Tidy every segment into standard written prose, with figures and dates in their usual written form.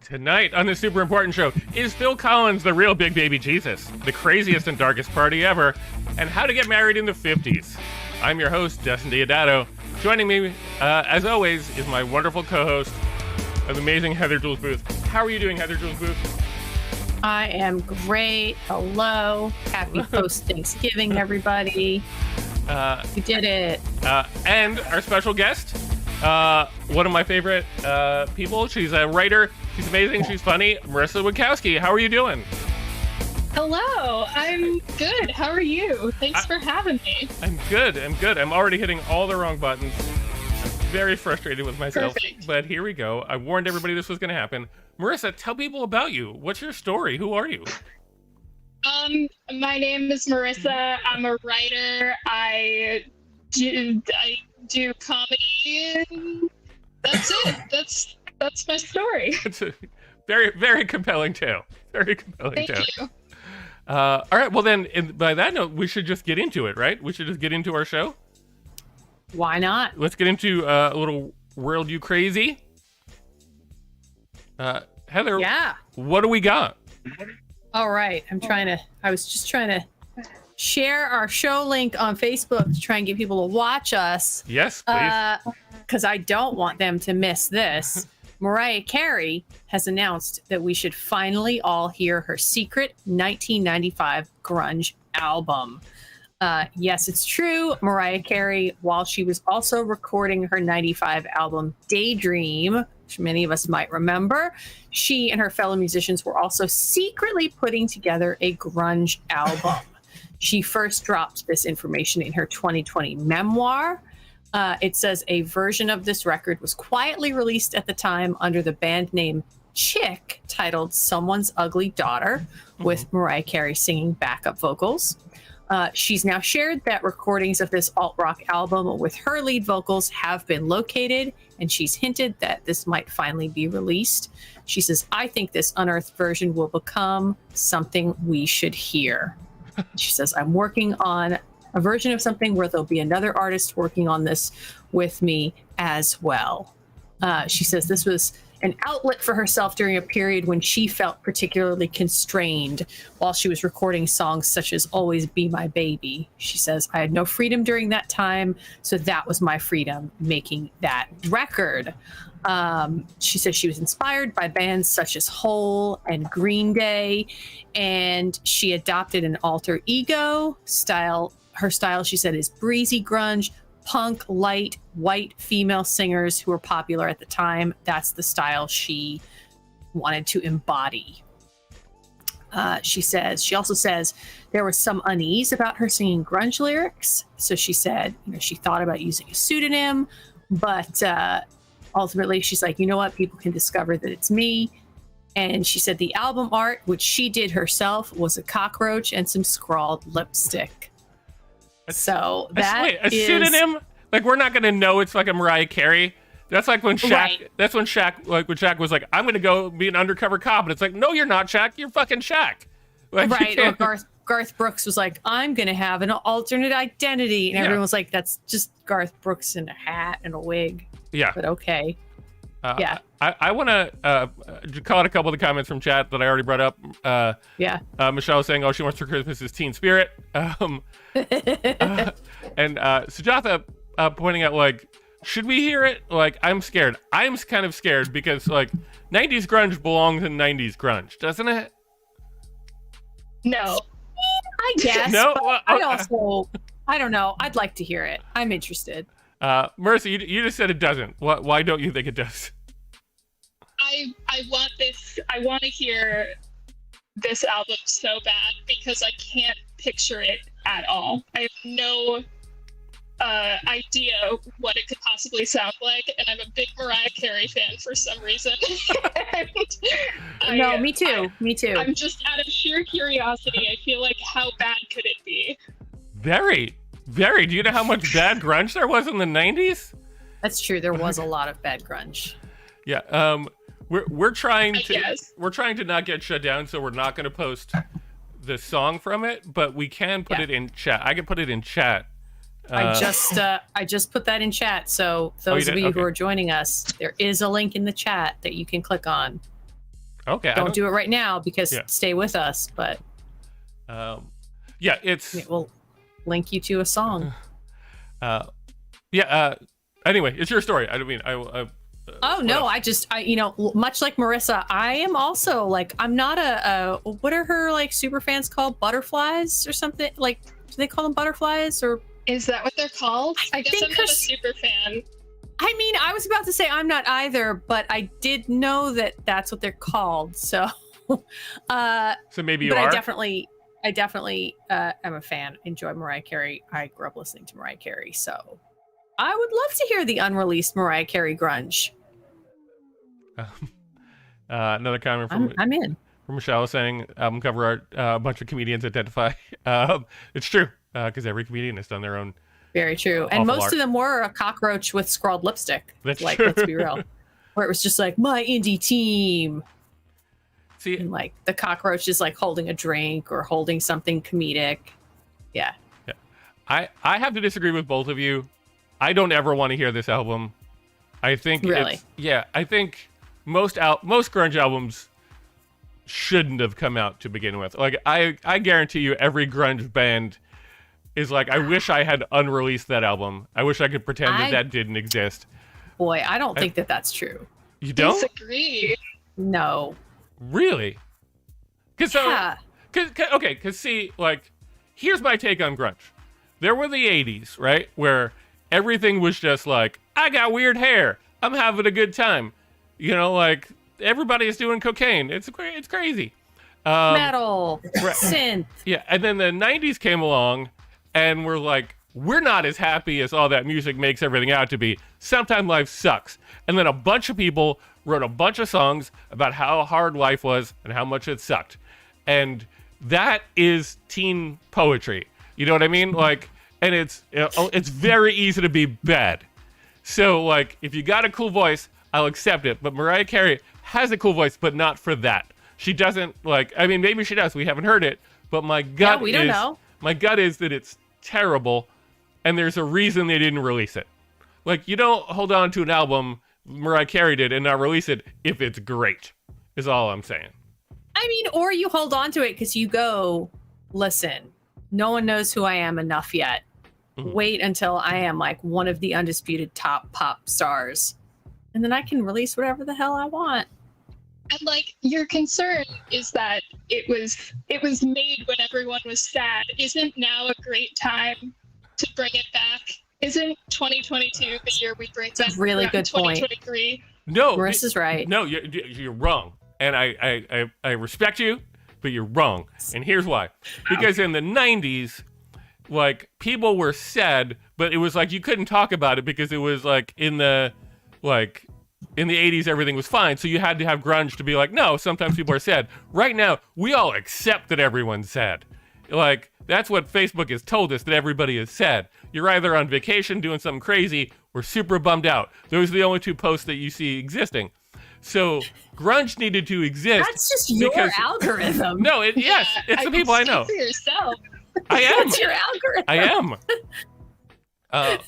Tonight on the Super Important Show, is Phil Collins the real big baby Jesus, the craziest and darkest party ever, and how to get married in the 50s? I'm your host, Justin Diodato. Joining me, as always, is my wonderful co-host, the amazing Heather Jules Booth. How are you doing, Heather Jules Booth? I am great. Hello. Happy post-Thanksgiving, everybody. You did it. And our special guest, one of my favorite people. She's a writer. She's amazing. She's funny. Marisa Winckowski. How are you doing? Hello. I'm good. How are you? Thanks for having me. I'm good. I'm already hitting all the wrong buttons. I'm very frustrated with myself. Perfect. But here we go. I warned everybody this was going to happen. Marisa, tell people about you. What's your story? Who are you? My name is Marisa. I'm a writer. I do comedy. And that's it. That's my story. It's a very, very compelling tale. Very compelling tale. Thank you. All right. Well, then, by that note, we should just get into it, right? We should just get into our show. Why not? Let's get into a little World You Crazy. Heather, Yeah. what do we got? All right. I was just trying to share our show link on Facebook to try and get people to watch us. Yes, please. Because I don't want them to miss this. Mariah Carey has announced that we should finally all hear her secret 1995 grunge album. Yes, it's true. Mariah Carey, while she was also recording her 95 album Daydream, which many of us might remember, she and her fellow musicians were also secretly putting together a grunge album. She first dropped this information in her 2020 memoir. It says a version of this record was quietly released at the time under the band name Chick, titled Someone's Ugly Daughter, with Mariah Carey singing backup vocals. She's now shared that recordings of this alt-rock album with her lead vocals have been located, and she's hinted that this might finally be released. She says, I think this unearthed version will become something we should hear. She says, I'm working on a version of something where there'll be another artist working on this with me as well. She says this was an outlet for herself during a period when she felt particularly constrained while she was recording songs such as Always Be My Baby. She says, I had no freedom during that time, so that was my freedom making that record. She says she was inspired by bands such as Hole and Green Day, and she adopted an alter ego style. Her style, she said, is breezy grunge, punk, light, white female singers who were popular at the time. That's the style she wanted to embody. She also says there was some unease about her singing grunge lyrics. So she said, she thought about using a pseudonym, but ultimately she's like, you know what? People can discover that it's me. And she said the album art, which she did herself, was a cockroach and some scrawled lipstick. So a pseudonym? Like, we're not gonna know it's like a Mariah Carey. That's like when Shaq. Right. That's when Shaq. Like when Shaq was like, "I'm gonna go be an undercover cop," and it's like, "No, you're not, Shaq. You're fucking Shaq." Like, Right. Or Garth Brooks was like, "I'm gonna have an alternate identity," and everyone was like, "That's just Garth Brooks in a hat and a wig." Yeah. But okay. Yeah. I want to call out a couple of the comments from chat that I already brought up. Yeah. Michelle was saying, "Oh, she wants for Christmas is Teen Spirit," and Sujatha pointing out, like, should we hear it? Like, I'm scared. I'm kind of scared because, like, 90s grunge belongs in 90s grunge, doesn't it? No. I guess. No? But I don't know. I'd like to hear it. I'm interested. Marisa, you just said it doesn't. Why don't you think it does? I want this. I want to hear this album so bad because I can't picture it at all. I have no idea what it could possibly sound like, and I'm a big Mariah Carey fan for some reason. Me too. I'm just out of sheer curiosity. I feel like, how bad could it be? Very, very. Do you know how much bad grunge there was in the 90s? That's true. There was a lot of bad grunge. Yeah. We're trying to not get shut down, so we're not going to post the song from it, but we can put it in chat. I can put it in chat. I just put that in chat. So those of you who are joining us, there is a link in the chat that you can click on. Okay. Don't do it right now because Yeah. stay with us. But it's we'll link you to a song. Anyway, it's your story. I mean, Oh no, I much like Marissa, I am also like, I'm not a what are her like super fans called? Butterflies or something? Like, do they call them butterflies or? Is that what they're called? I guess I'm not a super fan. I mean, I was about to say I'm not either, but I did know that that's what they're called. So, so maybe you but are. I definitely am a fan. Enjoy Mariah Carey. I grew up listening to Mariah Carey, so I would love to hear the unreleased Mariah Carey grunge. Another comment from I'm in. From Michelle saying album cover art, a bunch of comedians identify. It's true because every comedian has done their own. Very true. And most of them were a cockroach with scrawled lipstick. That's like, true. Let's be real. Where it was just like, my indie team. See, and like the cockroach is like holding a drink or holding something comedic. Yeah. I have to disagree with both of you. I don't ever want to hear this album. I think really? I think most grunge albums shouldn't have come out to begin with. Like I guarantee you every grunge band is like, I wish I had unreleased that album. I wish I could pretend that didn't exist. Boy, I don't think that's true. You don't? Disagree. No. Really? Because see, like, here's my take on grunge. There were the 80s, right? Where everything was just like, I got weird hair. I'm having a good time. You know, like, everybody is doing cocaine. It's crazy. Metal. Synth. Yeah, and then the 90s came along, and we're like, we're not as happy as all that music makes everything out to be. Sometimes life sucks. And then a bunch of people wrote a bunch of songs about how hard life was and how much it sucked. And that is teen poetry. You know what I mean? Like, and it's very easy to be bad. So, like, if you got a cool voice, I'll accept it. But Mariah Carey has a cool voice, but not for that. She doesn't, like, I mean, maybe she does. We haven't heard it. But my gut we don't know. My gut is that it's terrible, and there's a reason they didn't release it. Like, you don't hold on to an album Mariah Carey did and not release it if it's great, is all I'm saying. I mean, or you hold on to it because you go, listen, no one knows who I am enough yet. Mm-hmm. Wait until I am like one of the undisputed top pop stars. And then I can release whatever the hell I want. And like, your concern is that it was made when everyone was sad. Isn't now a great time to bring it back? Isn't 2022 the year we bring back really good 2023? Point. No, Marissa's right. No, you're wrong. And I respect you, but you're wrong. And here's why. Because in the 90s, like, people were sad, but it was like you couldn't talk about it because it was like in the 80s everything was fine. So you had to have grunge to be like, no, sometimes people are sad. Right now, we all accept that everyone's sad. Like, that's what Facebook has told us, that everybody is sad. You're either on vacation doing something crazy or super bummed out. Those are the only two posts that you see existing. So grunge needed to exist. That's just your algorithm. No, yes, it's the people I know. For yourself. I am. That's your algorithm. I am.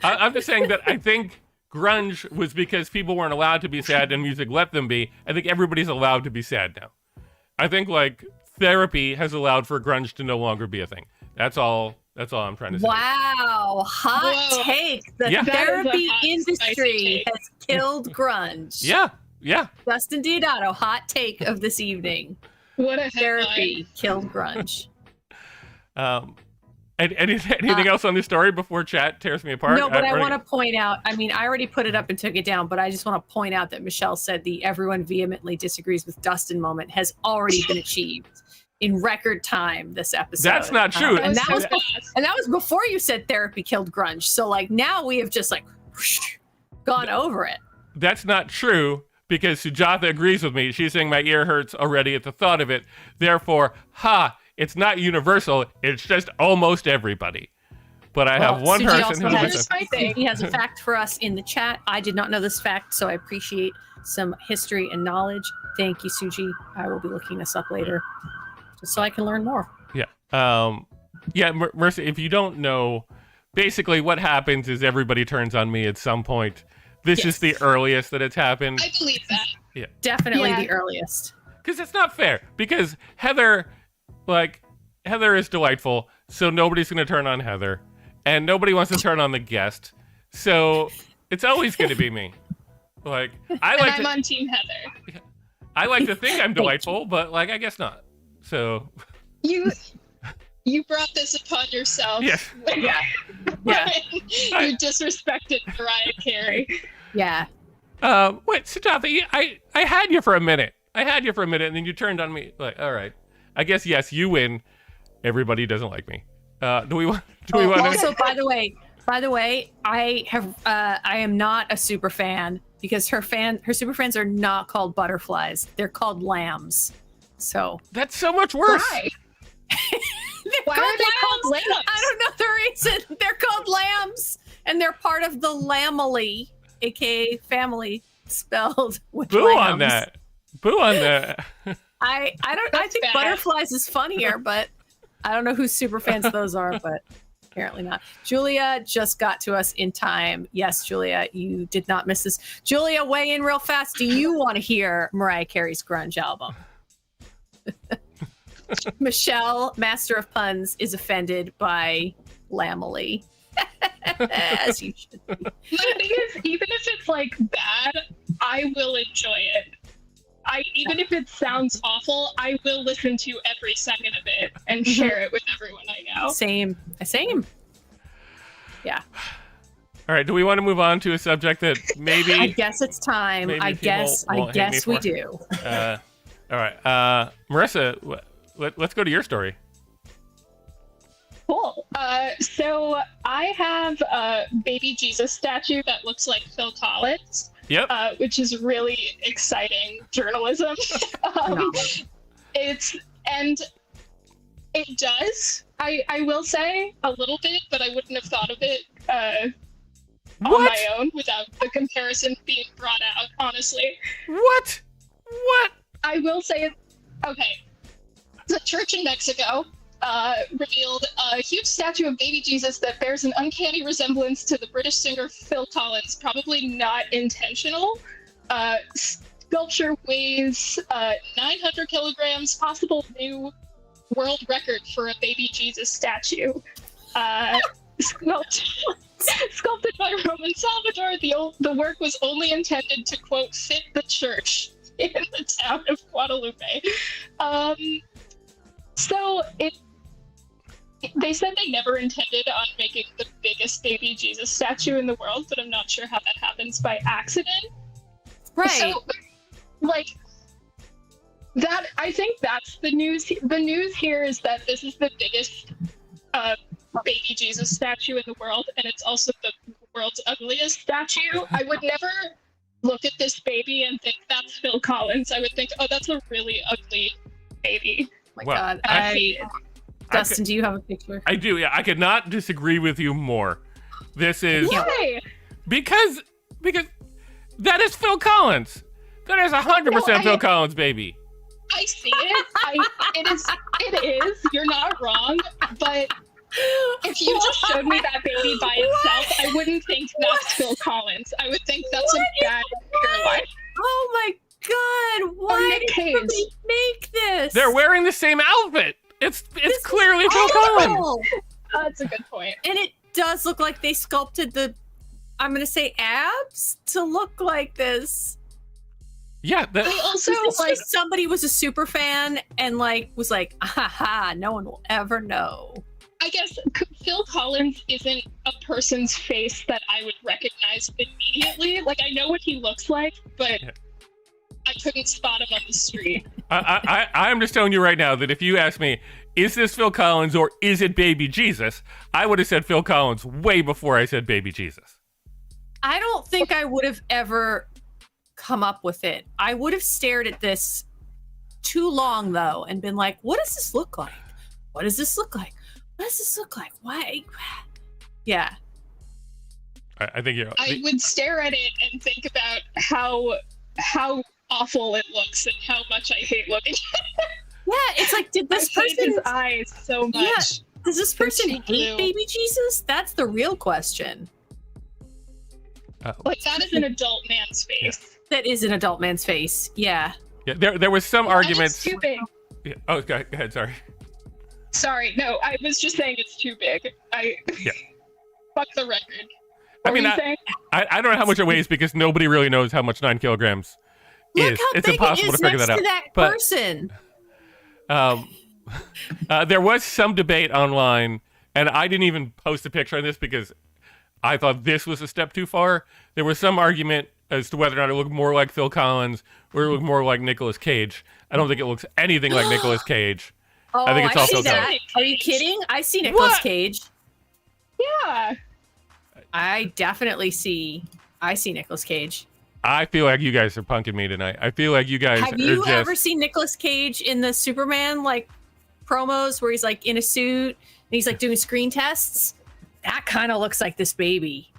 I'm just saying that I think grunge was because people weren't allowed to be sad and music let them be. I think everybody's allowed to be sad now. I think, like, therapy has allowed for grunge to no longer be a thing. That's all I'm trying to say. Wow, hot take. The therapy industry has killed grunge. Yeah. Dustin Diodato, hot take of this evening. What a therapy killed grunge. Anything else on this story before chat tears me apart? No, but I want to point out, I mean, I already put it up and took it down, but I just want to point out that Michelle said the everyone vehemently disagrees with Dustin moment has already been achieved in record time this episode. That's not true. And that was before you said therapy killed grunge. So like now we have just like whoosh, gone over it. That's not true because Sujatha agrees with me. She's saying my ear hurts already at the thought of it. Therefore, it's not universal. It's just almost everybody. But I have one person who listens. He has a fact for us in the chat. I did not know this fact, so I appreciate some history and knowledge. Thank you, Suji. I will be looking this up later, just so I can learn more. Yeah. Marissa, if you don't know, basically what happens is everybody turns on me at some point. This is the earliest that it's happened. I believe that. Yeah. Definitely the earliest. because it's not fair. Because Heather is delightful, so nobody's going to turn on Heather, and nobody wants to turn on the guest, so it's always going to be me. Like, I'm on Team Heather. I like to think I'm delightful, but like, I guess not. So you brought this upon yourself. Yes. Yeah. You disrespected Mariah Carey. Yeah. Wait, Siddhartha, I had you for a minute. And then you turned on me. Like, all right. I guess, yes, you win. Everybody doesn't like me. Do we want Also, by the way, I am not a super fan because her super fans are not called butterflies. They're called lambs. So that's so much worse. Why? Why are they called lambs? I don't know the reason. They're called lambs, and they're part of the lamely, aka family, spelled with Boo lambs. on that. Boo on that. I think bad. butterflies is funnier, but I don't know whose super fans those are, but apparently not. Julia just got to us in time. Yes, Julia, you did not miss this. Julia, weigh in real fast. Do you want to hear Mariah Carey's grunge album? Michelle, master of puns, is offended by Lamely. As you should be. The thing is, even if it's like bad, I will enjoy it. Even if it sounds awful, I will listen to every second of it and share it with everyone I know. Same. Yeah. All right. Do we want to move on to a subject that maybe? I guess it's time. I guess we do. All right. Marissa, let's go to your story. Cool. So I have a baby Jesus statue that looks like Phil Collins. Yep. Which is really exciting journalism. It does. I will say a little bit, but I wouldn't have thought of it on my own without the comparison being brought out. Honestly. What? I will say, okay. The church in Mexico revealed a huge statue of baby Jesus that bears an uncanny resemblance to the British singer Phil Collins, probably not intentional. Sculpture weighs 900 kilograms, possible new world record for a baby Jesus statue. Sculpted by Roman Salvador, the work was only intended to, quote, fit the church in the town of Guadalupe. So they said they never intended on making the biggest baby Jesus statue in the world, but I'm not sure how that happens by accident. Right. So, like, that, I think that's the news. The news here is that this is the biggest baby Jesus statue in the world, and it's also the world's ugliest statue. I would never look at this baby and think that's Phil Collins. I would think, oh, that's a really ugly baby. Oh my God. Dustin, do you have a picture? I do, yeah. I could not disagree with you more. This is... Why? Because that is Phil Collins. That is 100% Phil Collins, baby. I see it. It is. You're not wrong. But if you just showed me that baby by itself, I wouldn't think that's Phil Collins. I would think that's a bad hairline. Oh my God! Why did somebody make this? They're wearing the same outfit. It's clearly Phil Collins. That's a good point. And it does look like they sculpted the, I'm going to say, abs to look like this. Yeah. They also like somebody was a super fan and like was like, ha, no one will ever know. I guess Phil Collins isn't a person's face that I would recognize immediately. Like, I know what he looks like, but I couldn't spot him on the street. I'm just telling you right now that if you ask me, is this Phil Collins or is it Baby Jesus? I would have said Phil Collins way before I said Baby Jesus. I don't think I would have ever come up with it. I would have stared at this too long, though, and been like, what does this look like? What does this look like? What does this look like? Why? Yeah. I think I would stare at it and think about how awful it looks and how much I hate looking at it. Yeah, it's like, did this I hate person... his eyes so much. Yeah. Does this person hate blue. baby Jesus? That's the real question. Like, that is an adult man's face. That is an adult man's face. Yeah. Yeah, there was some arguments. It's too big. Yeah. Oh, go ahead. Sorry. Sorry, no, I was just saying it's too big. Yeah. Fuck the record. I mean, I don't know how much it weighs because nobody really knows how much 9 kilograms Look is. how It's big impossible it is to figure next that out. to that But person. there was some debate online, and I didn't even post a picture on this because I thought this was a step too far. There was some argument as to whether or not it looked more like Phil Collins or it looked more like Nicolas Cage. I don't think it looks anything like Nicolas Cage. Oh, I think it's all see Phil that. Collins. Are you kidding? I see Nicolas What? Cage. Yeah. I definitely see. I see Nicolas Cage. I feel like you guys are punking me tonight. I feel like you guys Have are you just... ever seen Nicolas Cage in the Superman like promos where he's like in a suit and he's like doing screen tests? That kind of looks like this baby.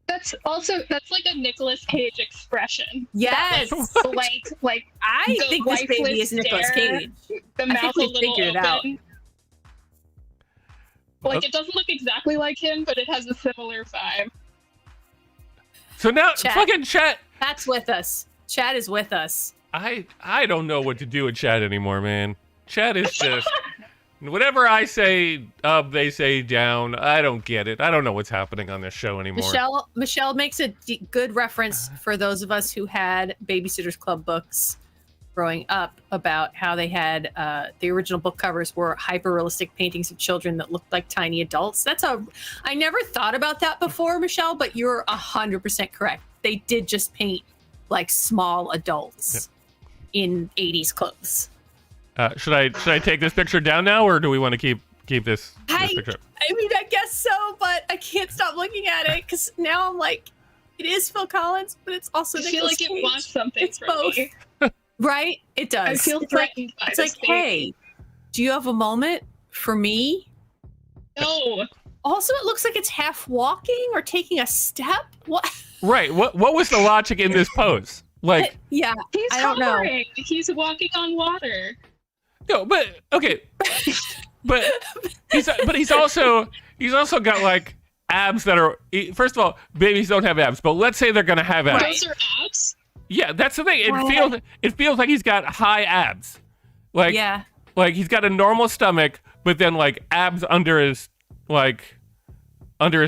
That's like a Nicolas Cage expression. Yes. Like I the think this baby lifeless is Nicolas stare, Cage. the I mouth think a we little figured it out. open. Like, it doesn't look exactly like him, but it has a similar vibe. So now, Chat. fucking chat. That's with us. Chad is with us. I don't know what to do with chat anymore, man. Chat is just... Whatever I say up, they say down. I don't get it. I don't know what's happening on this show anymore. Michelle makes a good reference for those of us who had Babysitter's Club books growing up about how they had the original book covers were hyper-realistic paintings of children that looked like tiny adults. I never thought about that before, Michelle, but you're 100% correct. They did just paint like small adults in 80s clothes. Should I take this picture down now, or do we want to keep this picture? I mean, I guess so, but I can't stop looking at it because now I'm like, it is Phil Collins, but it's also I feel Nicolas like Cage. it wants something It's from both. me. Right? It does. I feel it's like, threatened by it's this like, baby. hey, do you have a moment for me? No. Also, it looks like it's half walking or taking a step. What? Right. What was the logic in this pose? Like, Yeah, He's I don't know. hovering. He's walking on water. no, but okay, but he's also got like abs that are. First of all, babies don't have abs, but let's say they're gonna have abs. Those are abs? Yeah, that's the thing. It feels like he's got high abs, like Yeah. like he's got a normal stomach, but then like abs under his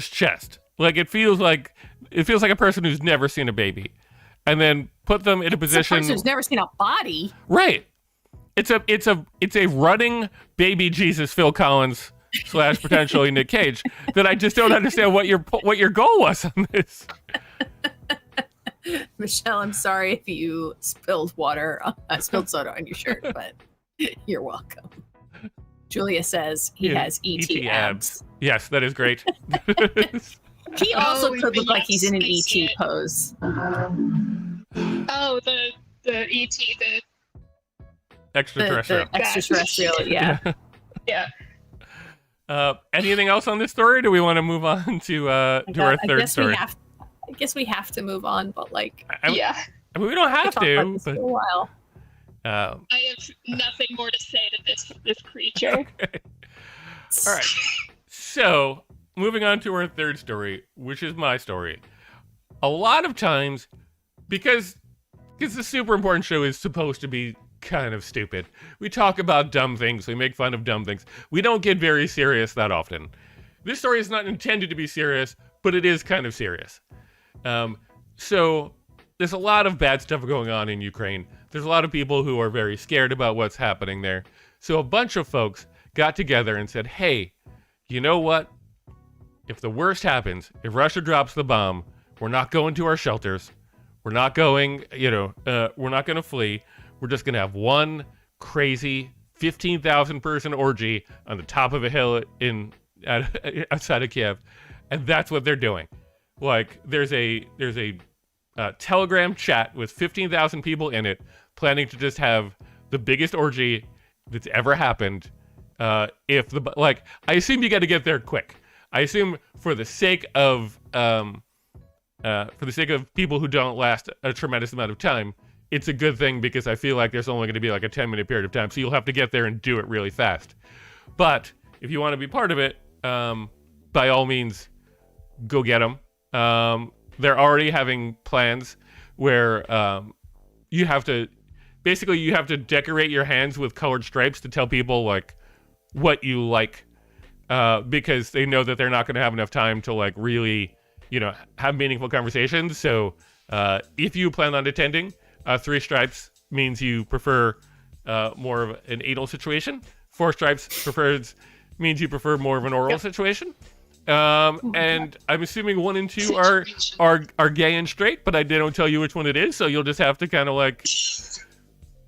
chest. Like it feels like a person who's never seen a baby, and then put them in a position. It's a person who's never seen a body. Right. It's a running baby Jesus Phil Collins / potentially Nick Cage that I just don't understand what your goal was on this. Michelle, I'm sorry if you spilled soda on your shirt, but you're welcome. Julia says he has ET abs. Yes, that is great. He also Oh, could look like he's in an yes, I see ET it. pose. Oh, the ET, the Extraterrestrial. The extraterrestrial, yeah. yeah. Anything else on this story? Or do we want to move on to our third story? I guess we have to move on, but like, Yeah. I mean, we don't have talk about to. this for But, a while. I have nothing more to say to this creature. okay. All right. So, moving on to our third story, which is my story. A lot of times, because the super important show is supposed to be kind of stupid, we talk about dumb things, we make fun of dumb things. We don't get very serious that often. This story is not intended to be serious, but it is kind of serious. So, there's a lot of bad stuff going on in Ukraine. There's a lot of people who are very scared about what's happening there. So a bunch of folks got together and said, hey, you know what? If the worst happens, if Russia drops the bomb, we're not going to our shelters. We're not going, we're not going to flee. We're just going to have one crazy 15,000 person orgy on the top of a hill outside of Kiev. And that's what they're doing. Like, there's a Telegram chat with 15,000 people in it, planning to just have the biggest orgy that's ever happened. I assume you got to get there quick. I assume for the sake of people who don't last a tremendous amount of time, it's a good thing because I feel like there's only going to be like a 10-minute period of time, so you'll have to get there and do it really fast. But if you want to be part of it, by all means, go get them. They're already having plans where you have to basically you have to decorate your hands with colored stripes to tell people like what you like, because they know that they're not going to have enough time to like really, have meaningful conversations. So if you plan on attending, 3 stripes means you prefer more of an anal situation. 4 stripes means you prefer more of an oral situation. And I'm assuming 1 and 2 are gay and straight, but I didn't tell you which one it is, so you'll just have to kind of like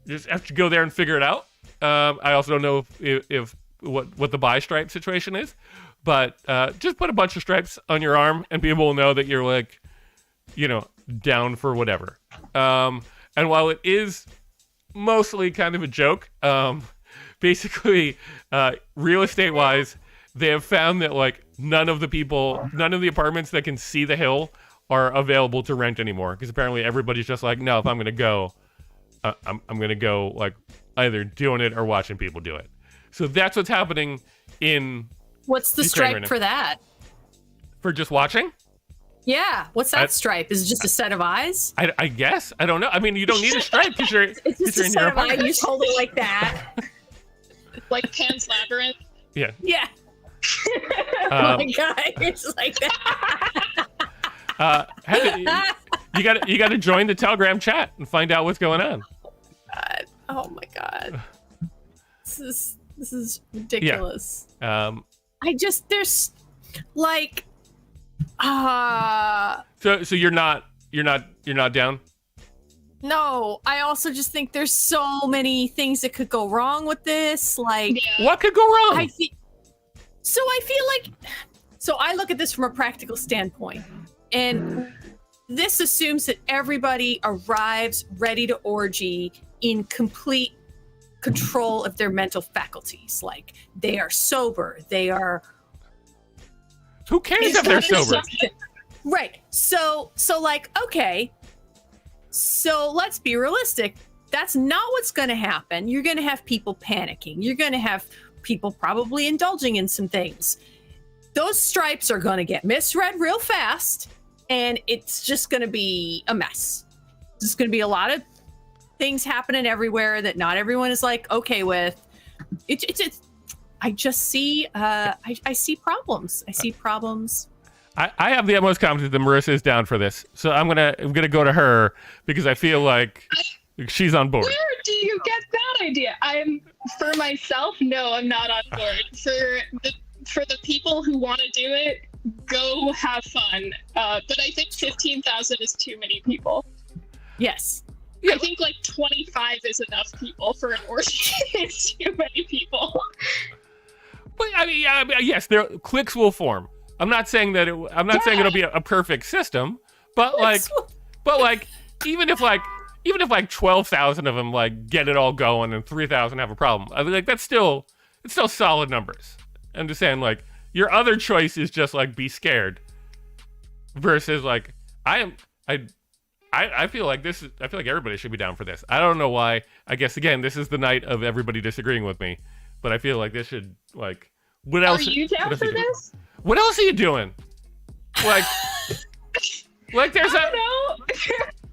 just have to go there and figure it out. I also don't know if what the bi stripe situation is, but just put a bunch of stripes on your arm and people will know that you're like, down for whatever. And while it is mostly kind of a joke, basically, real estate wise, they have found that like none of the apartments that can see the hill are available to rent anymore, because apparently everybody's just like, no, if I'm gonna go, I'm gonna go like either doing it or watching people do it. So that's what's happening in. What's the Ukraine stripe right now. for that? For just watching? Yeah, what's that stripe? Is it just a set of eyes? I guess. I don't know. I mean, you don't need a stripe because you're It's just a in set your of eyes. apartment. You just hold it like that. Like Pan's Labyrinth. Yeah. Yeah. Oh my god, it's just like that. You got to join the Telegram chat and find out what's going on. Oh my god. This is ridiculous. Yeah. There's like So you're not down? no, I also just think there's so many things that could go wrong with this. Like, What could go wrong? I look at this from a practical standpoint, and this assumes that everybody arrives ready to orgy in complete control of their mental faculties. Like, they are sober, they are. Who cares if they're sober? Right. So like, okay. So let's be realistic. That's not what's going to happen. You're going to have people panicking. You're going to have people probably indulging in some things. Those stripes are going to get misread real fast, and it's just going to be a mess. There's going to be a lot of things happening everywhere that not everyone is like okay with. It's I just see I see problems. I see problems. I have the utmost confidence that Marissa is down for this, so I'm gonna go to her because I feel like she's on board. Where do you get that idea? For myself, no, I'm not on board. For the people who want to do it, go have fun. But I think 15,000 is too many people. Yes. Yeah. I think like 25 is enough people for an orgy. It's too many people. But I mean, yes, cliques will form. I'm not saying that saying it'll be a perfect system, but even if 12,000 of them like get it all going and 3,000 have a problem, I mean, like it's still solid numbers. I'm just saying, like, your other choice is just like be scared versus like I feel like everybody should be down for this. I don't know why. I guess again, this is the night of everybody disagreeing with me, but I feel like this should like. What else? Are you down for this? What else are you doing? Like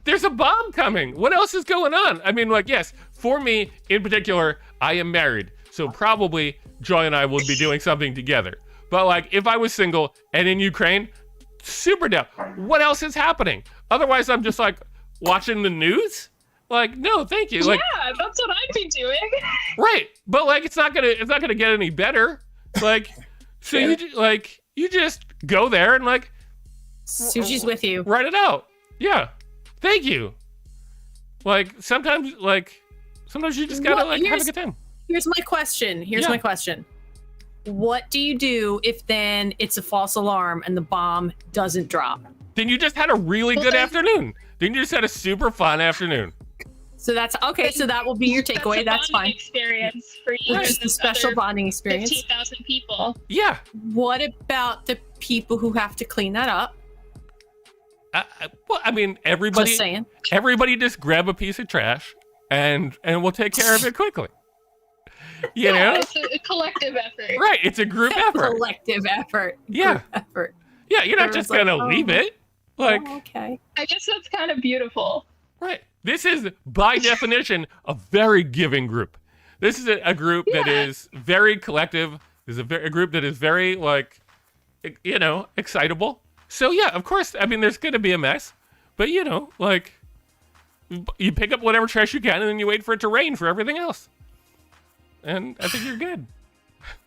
there's a bomb coming. What else is going on? I mean, like, yes, for me in particular, I am married, so probably Joy and I would be doing something together. But like, if I was single and in Ukraine, super down. What else is happening? Otherwise, I'm just like watching the news. Like, no, thank you. Like, yeah, that's what I'd be doing. Right, but like, it's not gonna get any better. Like, so you just go there and like Sushi's with you. Write it out. Yeah. Thank you. Like sometimes you just gotta have a good time. Here's my question. My question. What do you do if then it's a false alarm and the bomb doesn't drop? Then you just had a really good afternoon. Then you just had a super fun afternoon. So that's okay. So that will be your takeaway. That's fine. Experience for you. Which is the special bonding experience. 15,000 people. Yeah. What about the people who have to clean that up? Well, I mean, everybody. Just saying. Everybody, just grab a piece of trash, and we'll take care of it quickly. You know, it's a collective effort. Right? It's a group effort. Collective effort. Yeah. Group effort. Yeah, you're not just gonna leave it. Like, okay. I guess that's kind of beautiful. Right. This is, by definition, a very giving group. This is a group that is very collective. This is a group that is very, like, you know, excitable. So, yeah, of course, I mean, there's going to be a mess. But, you know, like, you pick up whatever trash you can, and then you wait for it to rain for everything else. And I think you're good.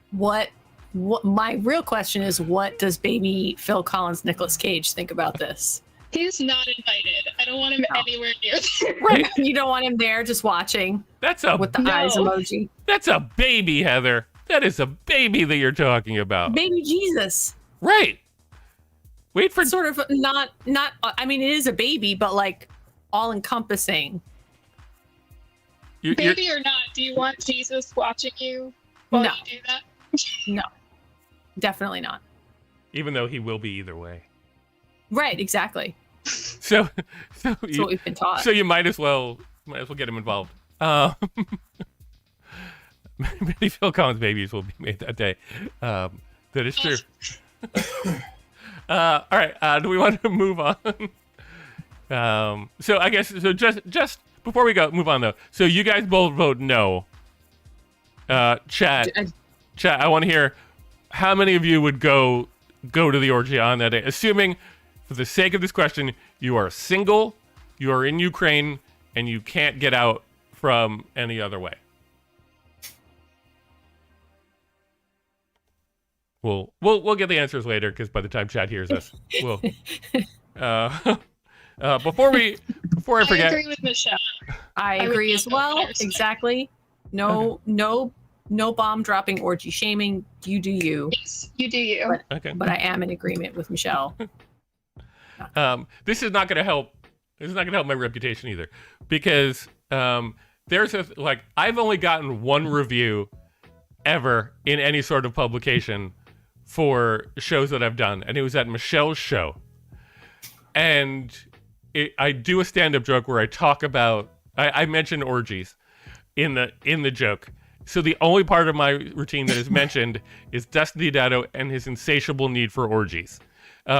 What my real question is, what does baby Phil Collins Nicolas Cage think about this? He's not invited. I don't want him anywhere near there. Right. You don't want him there just watching That's a with the eyes emoji. That's a baby, Heather. That is a baby that you're talking about. Baby Jesus. Right. Wait for Sort of not I mean, it is a baby, but like all encompassing. Baby or not, do you want Jesus watching you while No. you do that? No. Definitely not. even though he will be either way. Right, exactly. So That's what we've been taught. So you might as well get him involved. Many Phil Collins babies will be made that day. That is true. All right. Do we want to move on? So I guess just before we move on though. So you guys both vote no. Chat. I want to hear how many of you would go to the orgy on that day, assuming, for the sake of this question, you are single, you are in Ukraine, and you can't get out from any other way. We'll get the answers later, because by the time chat hears us, we'll. Before I forget, I agree with Michelle. I agree as well. Personally. Exactly. No bomb dropping orgy shaming. You do you. Yes, you do you. okay. But I am in agreement with Michelle. This is not going to help. This is not going to help my reputation either, because there's I've only gotten one review ever in any sort of publication for shows that I've done, and it was at Michelle's show. And I do a stand-up joke where I talk about I mention orgies in the joke. So the only part of my routine that is mentioned is Dustin Diodato and his insatiable need for orgies,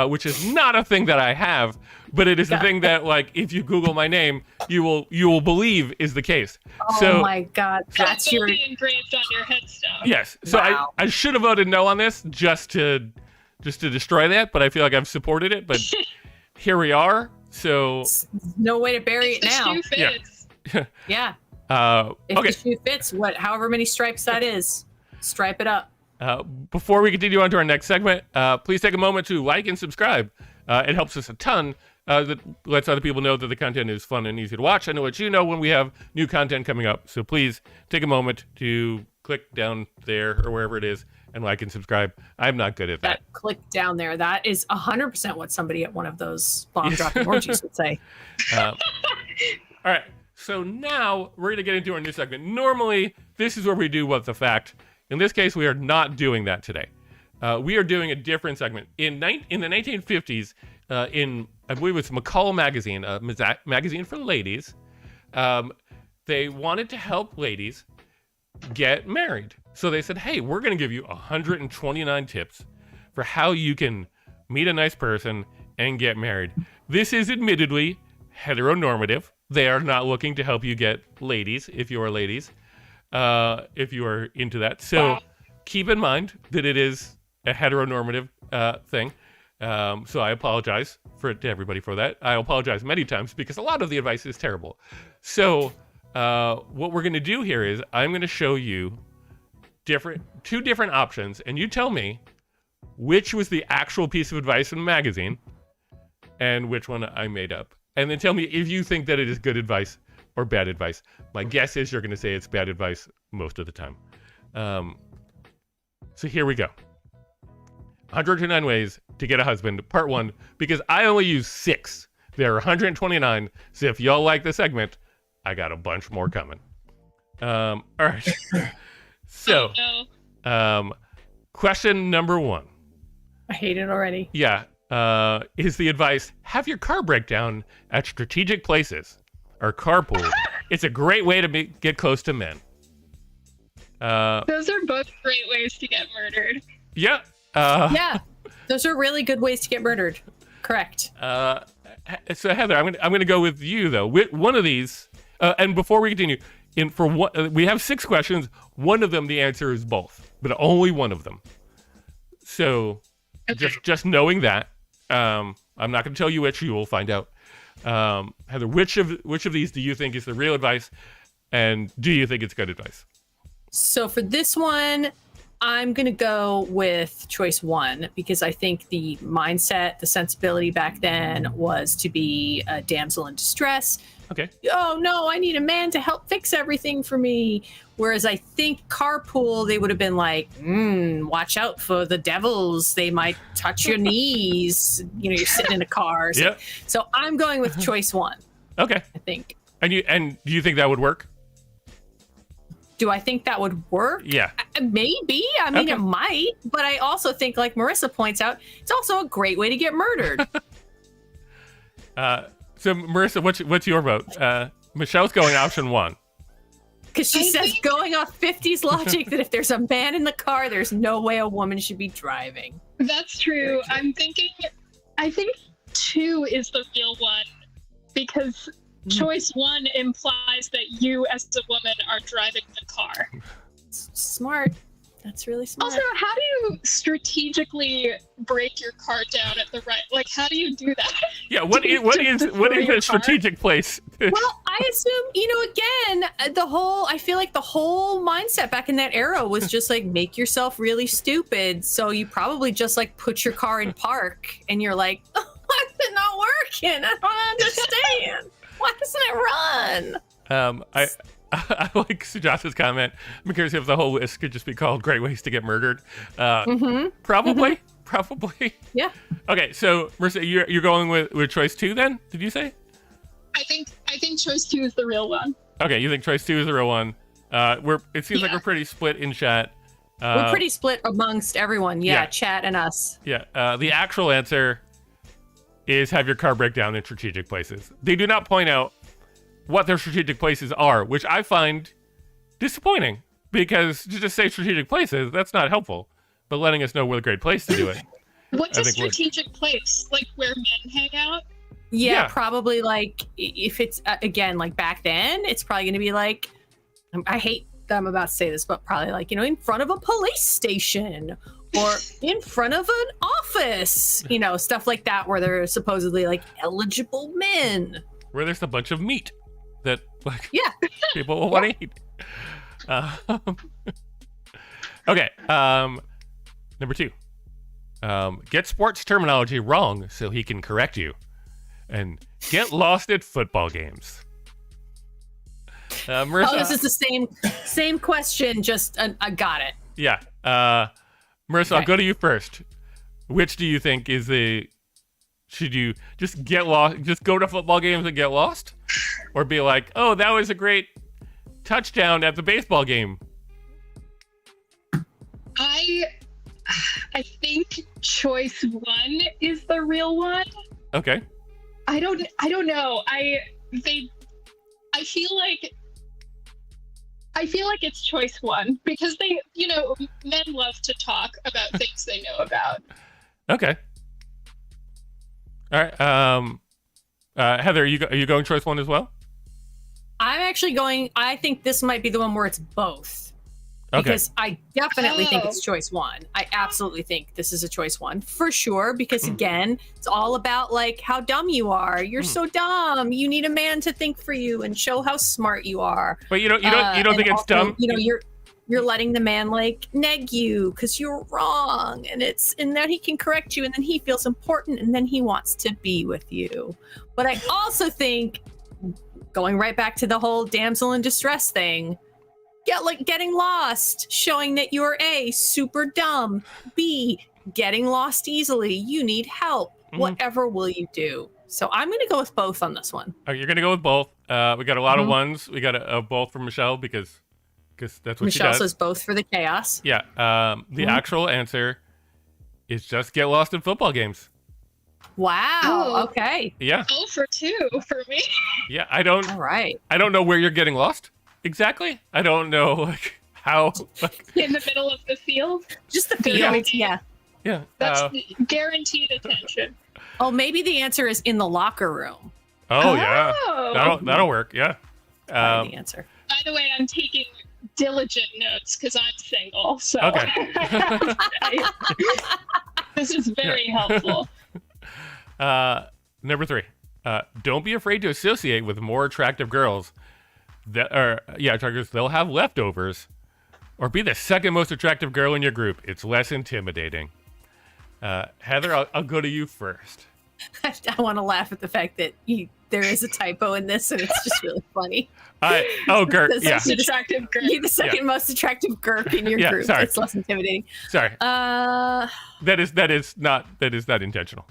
which is not a thing that I have, but it is a thing that, like, if you Google my name, you will believe is the case. Oh my God, that's your engraved on your headstone. Yes. So Wow. I should have voted no on this just to destroy that, but I feel like I've supported it. But here we are. So no way to bury it The now. shoe fits. Yeah. If okay. the shoe fits, however many stripes that is, stripe it up. Before we continue on to our next segment, please take a moment to like and subscribe. It helps us a ton. That lets other people know that the content is fun and easy to watch, and to let you know when we have new content coming up. So please take a moment to click down there or wherever it is and like and subscribe. I'm not good at that. Click down there. That is 100% what somebody at one of those bomb dropping orgies would say. All right. So now we're going to get into our new segment. Normally, this is where we do What the Fact. In this case, we are not doing that today. We are doing a different segment. In the 1950s, in, I believe it's McCall magazine, a magazine for ladies, they wanted to help ladies get married. So they said, hey, we're going to give you 129 tips for how you can meet a nice person and get married. This is admittedly heteronormative. They are not looking to help you get ladies, if you are ladies, if you are into that. So keep in mind that it is a heteronormative thing. So I apologize to everybody for that. I apologize many times because a lot of the advice is terrible. So what we're going to do here is I'm going to show you two different options, and you tell me which was the actual piece of advice in the magazine and which one I made up. And then tell me if you think that it is good advice or bad advice. My guess is you're going to say it's bad advice most of the time. So here we go. 129 ways to get a husband, part 1, because I only use 6. There are 129, so if y'all like the segment, I got a bunch more coming. All right. So, question number 1. I hate it already. Yeah. Is the advice, have your car break down at strategic places or carpool. It's a great way to get close to men. Those are both great ways to get murdered. Yeah. Yeah, those are really good ways to get murdered. Correct. So Heather, I'm gonna go with you though. One of these, and before we continue, we have 6 questions. One of them, the answer is both, but only one of them. So, Okay. just knowing that, I'm not going to tell you which. You will find out. Heather, which of these do you think is the real advice, and do you think it's good advice? So for this one, I'm going to go with choice 1 because I think the mindset, the sensibility back then was to be a damsel in distress. Okay. Oh no, I need a man to help fix everything for me. Whereas I think carpool, they would have been like, watch out for the devils. They might touch your knees. You know, you're sitting in a car. So, Yep. so I'm going with choice 1, Okay. I think. And do you think that would work? Do I think that would work? Yeah. Maybe. I mean, Okay. it might. But I also think, like Marissa points out, it's also a great way to get murdered. So Marissa, what's your vote? Michelle's going option 1. Because she I says, think- going off 50s logic, that if there's a man in the car, there's no way a woman should be driving. That's true. I think 2 is the real one because choice 1 implies that you as a woman are driving the car. Smart. That's really smart. Also, how do you strategically break your car down at the right? Like, how do you do that? Yeah. What is a strategic place? Well, I assume, again, I feel like the whole mindset back in that era was just like, make yourself really stupid. So you probably just like put your car in park and you're like, oh, why is it not working? I don't understand. Why doesn't it run? I like Sujasa's comment. I'm curious if the whole list could just be called "Great Ways to Get Murdered." Probably. Yeah. Okay, so Marissa, you're going with choice 2 then? Did you say? I think choice 2 is the real one. Okay, you think choice 2 is the real one. It seems like Yeah. we're pretty split in chat. We're pretty split amongst everyone. Yeah, yeah. chat and us. Yeah. The actual answer is have your car break down in strategic places. They do not point out what their strategic places are, which I find disappointing because to just say strategic places, that's not helpful. But letting us know where a great place to do it. What's I a think we're- strategic place? Like where men hang out? Yeah, Yeah. probably like if it's again like back then, it's probably going to be like, I hate that I'm about to say this, but probably like, in front of a police station or in front of an office, stuff like that where they're supposedly like eligible men. Where there's a bunch of meat that like Yeah. people will want to eat. Okay. Number 2. Get sports terminology wrong so he can correct you, and get lost at football games. Marissa, Oh, this is the same question. Just I got it. yeah. Marissa, I'll Okay. go to you first. Which do you think is should you just get lost, just go to football games and get lost? Or be like, oh, that was a great touchdown at the baseball game? I think choice 1 is the real one. Okay. I don't know. I feel like it's choice 1 because men love to talk about things they know about. Okay. All right. Heather, are you going choice 1 as well? I'm actually going. I think this might be the one where it's both. Okay. Because I definitely think Oh. it's choice 1. I absolutely think this is a choice 1 for sure. Because again, it's all about like how dumb you are. You're so dumb. You need a man to think for you and show how smart you are. But you don't And think it's also, dumb? You're letting the man like neg you because you're wrong, and then he can correct you, and then he feels important, and then he wants to be with you. But I also think, going right back to the whole damsel in distress thing, getting lost, showing that you're A, super dumb, B, getting lost easily, you need help. Whatever will you do? So I'm going to go with both on this one. Oh, you're gonna go with both. We got a lot of ones. We got a both from Michelle because that's what Michelle she does. says both for the chaos. Yeah. The actual answer is just get lost in football games. Wow. Oh. Okay. Yeah. 0 for 2 for me. Yeah. All right. I don't know where you're getting lost exactly. I don't know like how. Like, In the middle of the field. Just the Yeah. field. Yeah. yeah. That's guaranteed attention. Oh, maybe the answer is in the locker room. Oh, yeah. Oh. That'll work. Yeah. Probably the answer. By the way, I'm taking diligent notes because I'm single. So Okay. this is very helpful. Number 3. Don't be afraid to associate with more attractive girls. They'll have leftovers. Or be the second most attractive girl in your group. It's less intimidating. Heather, I'll go to you first. I want to laugh at the fact that there is a typo in this, and it's just really funny. Gert, The yeah. Most attractive girl. You're the second most attractive GURP in your group. Sorry. It's less intimidating. Sorry. That is not intentional.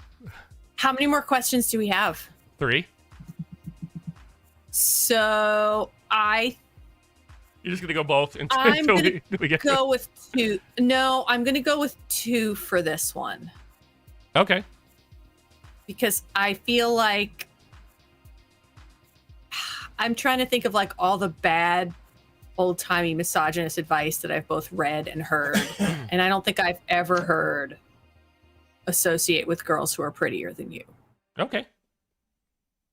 How many more questions do we have? 3. So You're just gonna go both until I'm gonna we get go with 2. No, I'm going to go with 2 for this one. Okay. Because I feel like I'm trying to think of like all the bad old-timey misogynist advice that I've both read and heard. And I don't think I've ever heard associate with girls who are prettier than you. Okay.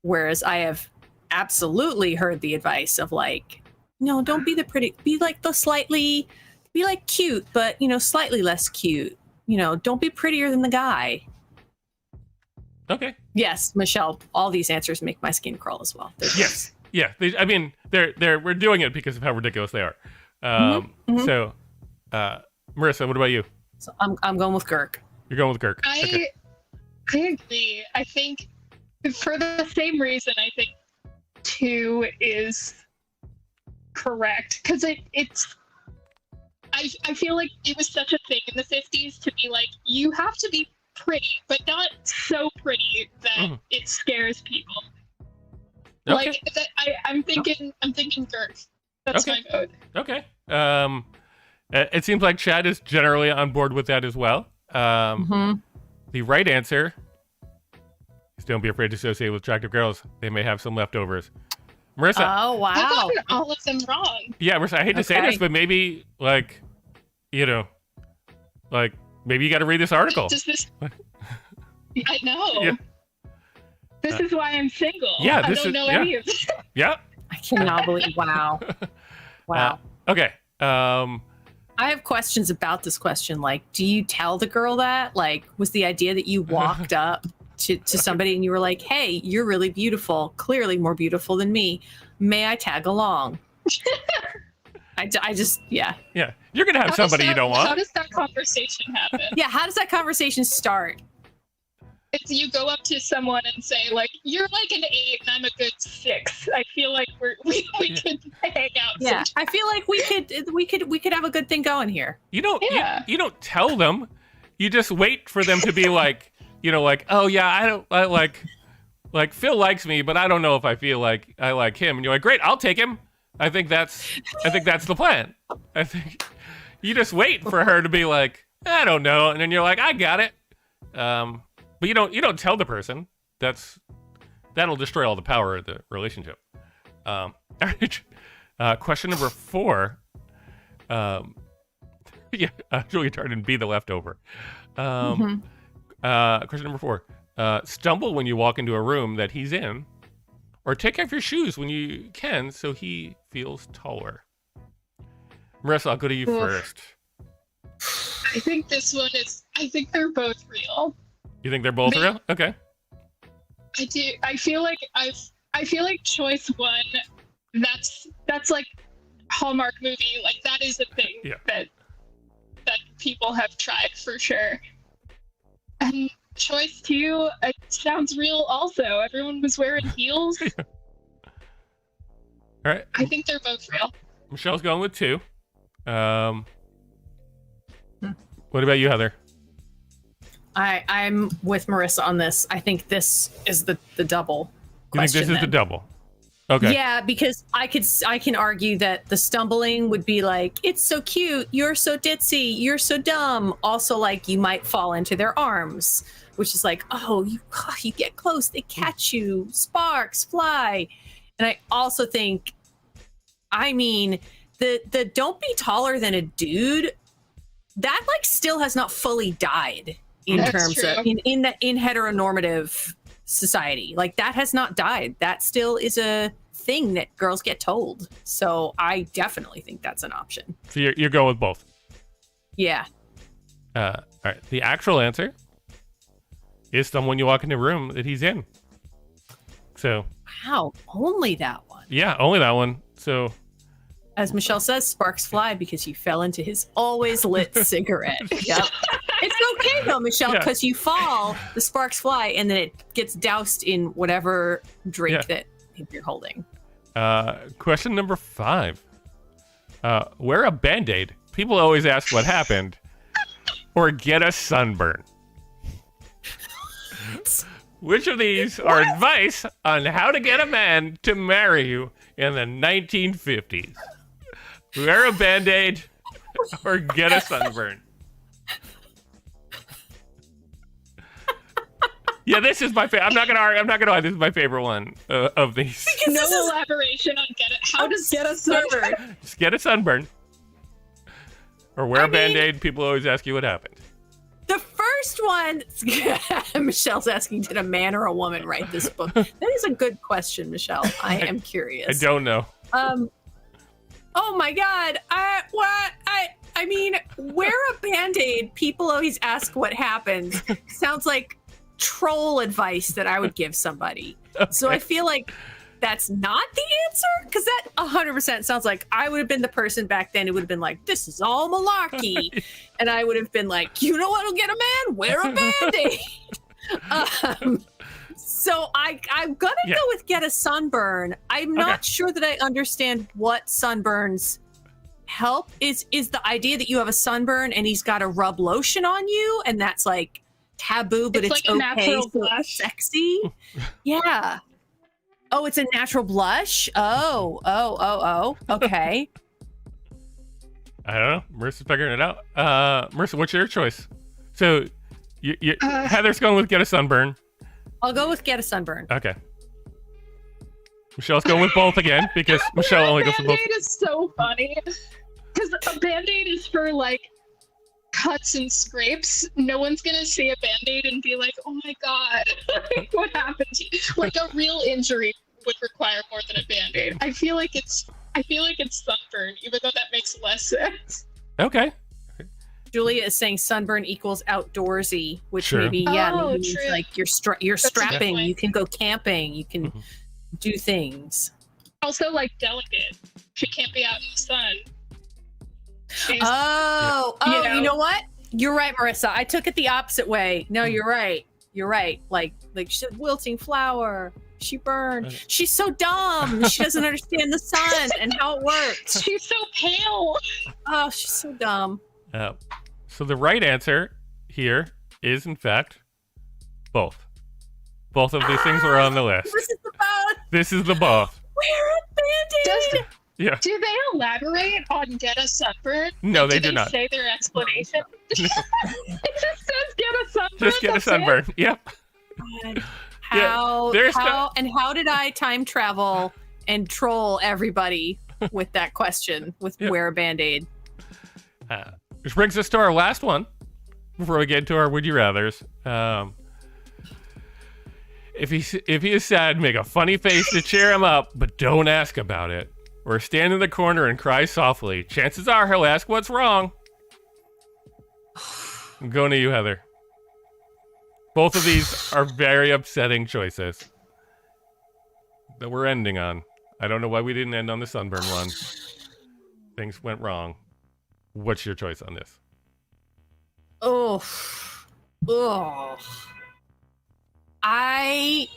Whereas I have absolutely heard the advice of like, no, don't be the pretty, be like cute, but slightly less cute. Don't be prettier than the guy. Okay. Yes, Michelle, all these answers make my skin crawl as well. Yes. Yeah. We're doing it because of how ridiculous they are. So, Marissa, what about you? So I'm going with Girk. You're going with Kirk. I agree. I think for the same reason, I think 2 is correct because it's. I feel like it was such a thing in the 50s to be like, you have to be pretty, but not so pretty that it scares people. Okay. Like that, I'm thinking Girk. That's my vote. Okay. It seems like Chad is generally on board with that as well. The right answer is don't be afraid to associate with attractive girls. They may have some leftovers. Marissa. Oh, wow. I got all of them wrong. Yeah, Marissa, I hate to say this, but maybe maybe you got to read this article. Does this? I know. Yeah. This is why I'm single. Yeah, I don't know any of this. Yeah. I cannot believe. Wow. Wow. Okay. I have questions about this question. Like, do you tell the girl that? Like, was the idea that you walked up to somebody and you were like, hey, you're really beautiful, clearly more beautiful than me. May I tag along? I just, yeah. Yeah. You're going to have somebody you don't want. How does that conversation happen? Yeah, how does that conversation start? It's you go up to someone and say, like, you're like an 8 and I'm a good 6. I feel like we could hang out. Yeah, I feel like we could have a good thing going here. You don't you don't tell them. You just wait for them to be like, oh yeah, I like Phil likes me, but I don't know if I feel like I like him. And you're like, great, I'll take him. I think that's the plan. I think you just wait for her to be like, I don't know, and then you're like, I got it. But you don't tell the person. That'll destroy all the power of the relationship. All right. Question number 4. Julia Tartan, be the leftover. Question number 4. Stumble when you walk into a room that he's in, or take off your shoes when you can so he feels taller. Marissa, I'll go to you first. I think this one is. I think they're both real. You think they're both real? Okay. I do. I feel like choice 1. That's like Hallmark movie. Like that is a thing that people have tried for sure. And choice 2, it sounds real also. Everyone was wearing heels. All right. I think they're both real. Michelle's going with 2. What about you, Heather? I'm with Marissa on this. I think this is the double You question. think this is the double? Okay. Yeah, because I can argue that the stumbling would be like, it's so cute, you're so ditzy, you're so dumb. Also, like, you might fall into their arms, which is like, you get close, they catch you, sparks fly. And I also think, the don't be taller than a dude, that like still has not fully died. in That's terms true. of in heteronormative society. Like that has not died. That still is a thing that girls get told. So I definitely think that's an option. So you're going with both. Yeah. All right. The actual answer is someone you walk in the room that he's in. So. Wow. Only that one. Yeah, only that one. So. As Michelle says, sparks fly because you fell into his always lit cigarette. Yep. It's okay though, Michelle, because you fall, the sparks fly, and then it gets doused in whatever drink that you're holding. Question number 5. Wear a Band-Aid. People always ask what happened. Or get a sunburn. Which of these are advice on how to get a man to marry you in the 1950s? Wear a Band-Aid or get a sunburn. Yeah, this is my favorite. I'm not gonna lie. This is my favorite one of these. No elaboration on get it. How does get a sunburn? Just get a sunburn. Or wear a Band-Aid. People always ask you what happened. The first one, Michelle's asking, did a man or a woman write this book? That is a good question, Michelle. I am curious. I don't know. Oh my God. I mean, wear a Band-Aid. People always ask what happened. Sounds like troll advice that I would give somebody. Okay. So I feel like that's not the answer, because that 100% sounds like I would have been the person back then who would have been like, this is all malarkey. And I would have been like, you know what'll get a man? Wear a Band-Aid. So I'm going to go with get a sunburn. I'm not sure that I understand what sunburns help. Is the idea that you have a sunburn and he's got to rub lotion on you and that's like taboo, but it's like a okay, natural so blush. it's sexy? Yeah. Oh, it's a natural blush? Oh. Okay. I don't know. Marissa's figuring it out. Marissa, what's your choice? So, Heather's going with get a sunburn. I'll go with get a sunburn. Okay. Michelle's going with both again because Michelle only goes with both. Band-Aid is so funny because a Band-Aid is for like cuts and scrapes. No one's gonna see a Band-Aid and be like, oh my God, like, what happened to you? Like a real injury would require more than a Band-Aid. I feel like it's sunburn, even though that makes less sense. Okay. Julia is saying sunburn equals outdoorsy, which Sure. maybe means true. like you're strapping. You can go camping. You can do things. Also, like delicate. She can't be out in the sun. You know what? You're right, Marissa. I took it the opposite way. No, you're right. You're right. Like she said, wilting flower. She burned. She's so dumb. She doesn't understand the sun and how it works. She's so pale. Oh, she's so dumb. So the right answer here is, in fact, both. Both of these things were on the list. This is the both. This is the both. Wear a Band-Aid. Yeah. Do they elaborate on get a sunburn? No, they do They not. say their explanation. It just says get a sunburn. Just get a sunburn. Yep. How did I time travel and troll everybody with that question with wear a Band-Aid? Which brings us to our last one before we get to our would you rathers. If he is sad, make a funny face to cheer him up, but don't ask about it. Or stand in the corner and cry softly. Chances are he'll ask what's wrong. I'm going to you, Heather. Both of these are very upsetting choices that we're ending on. I don't know why we didn't end on the sunburn one. Things went wrong. What's your choice on this? Oh. I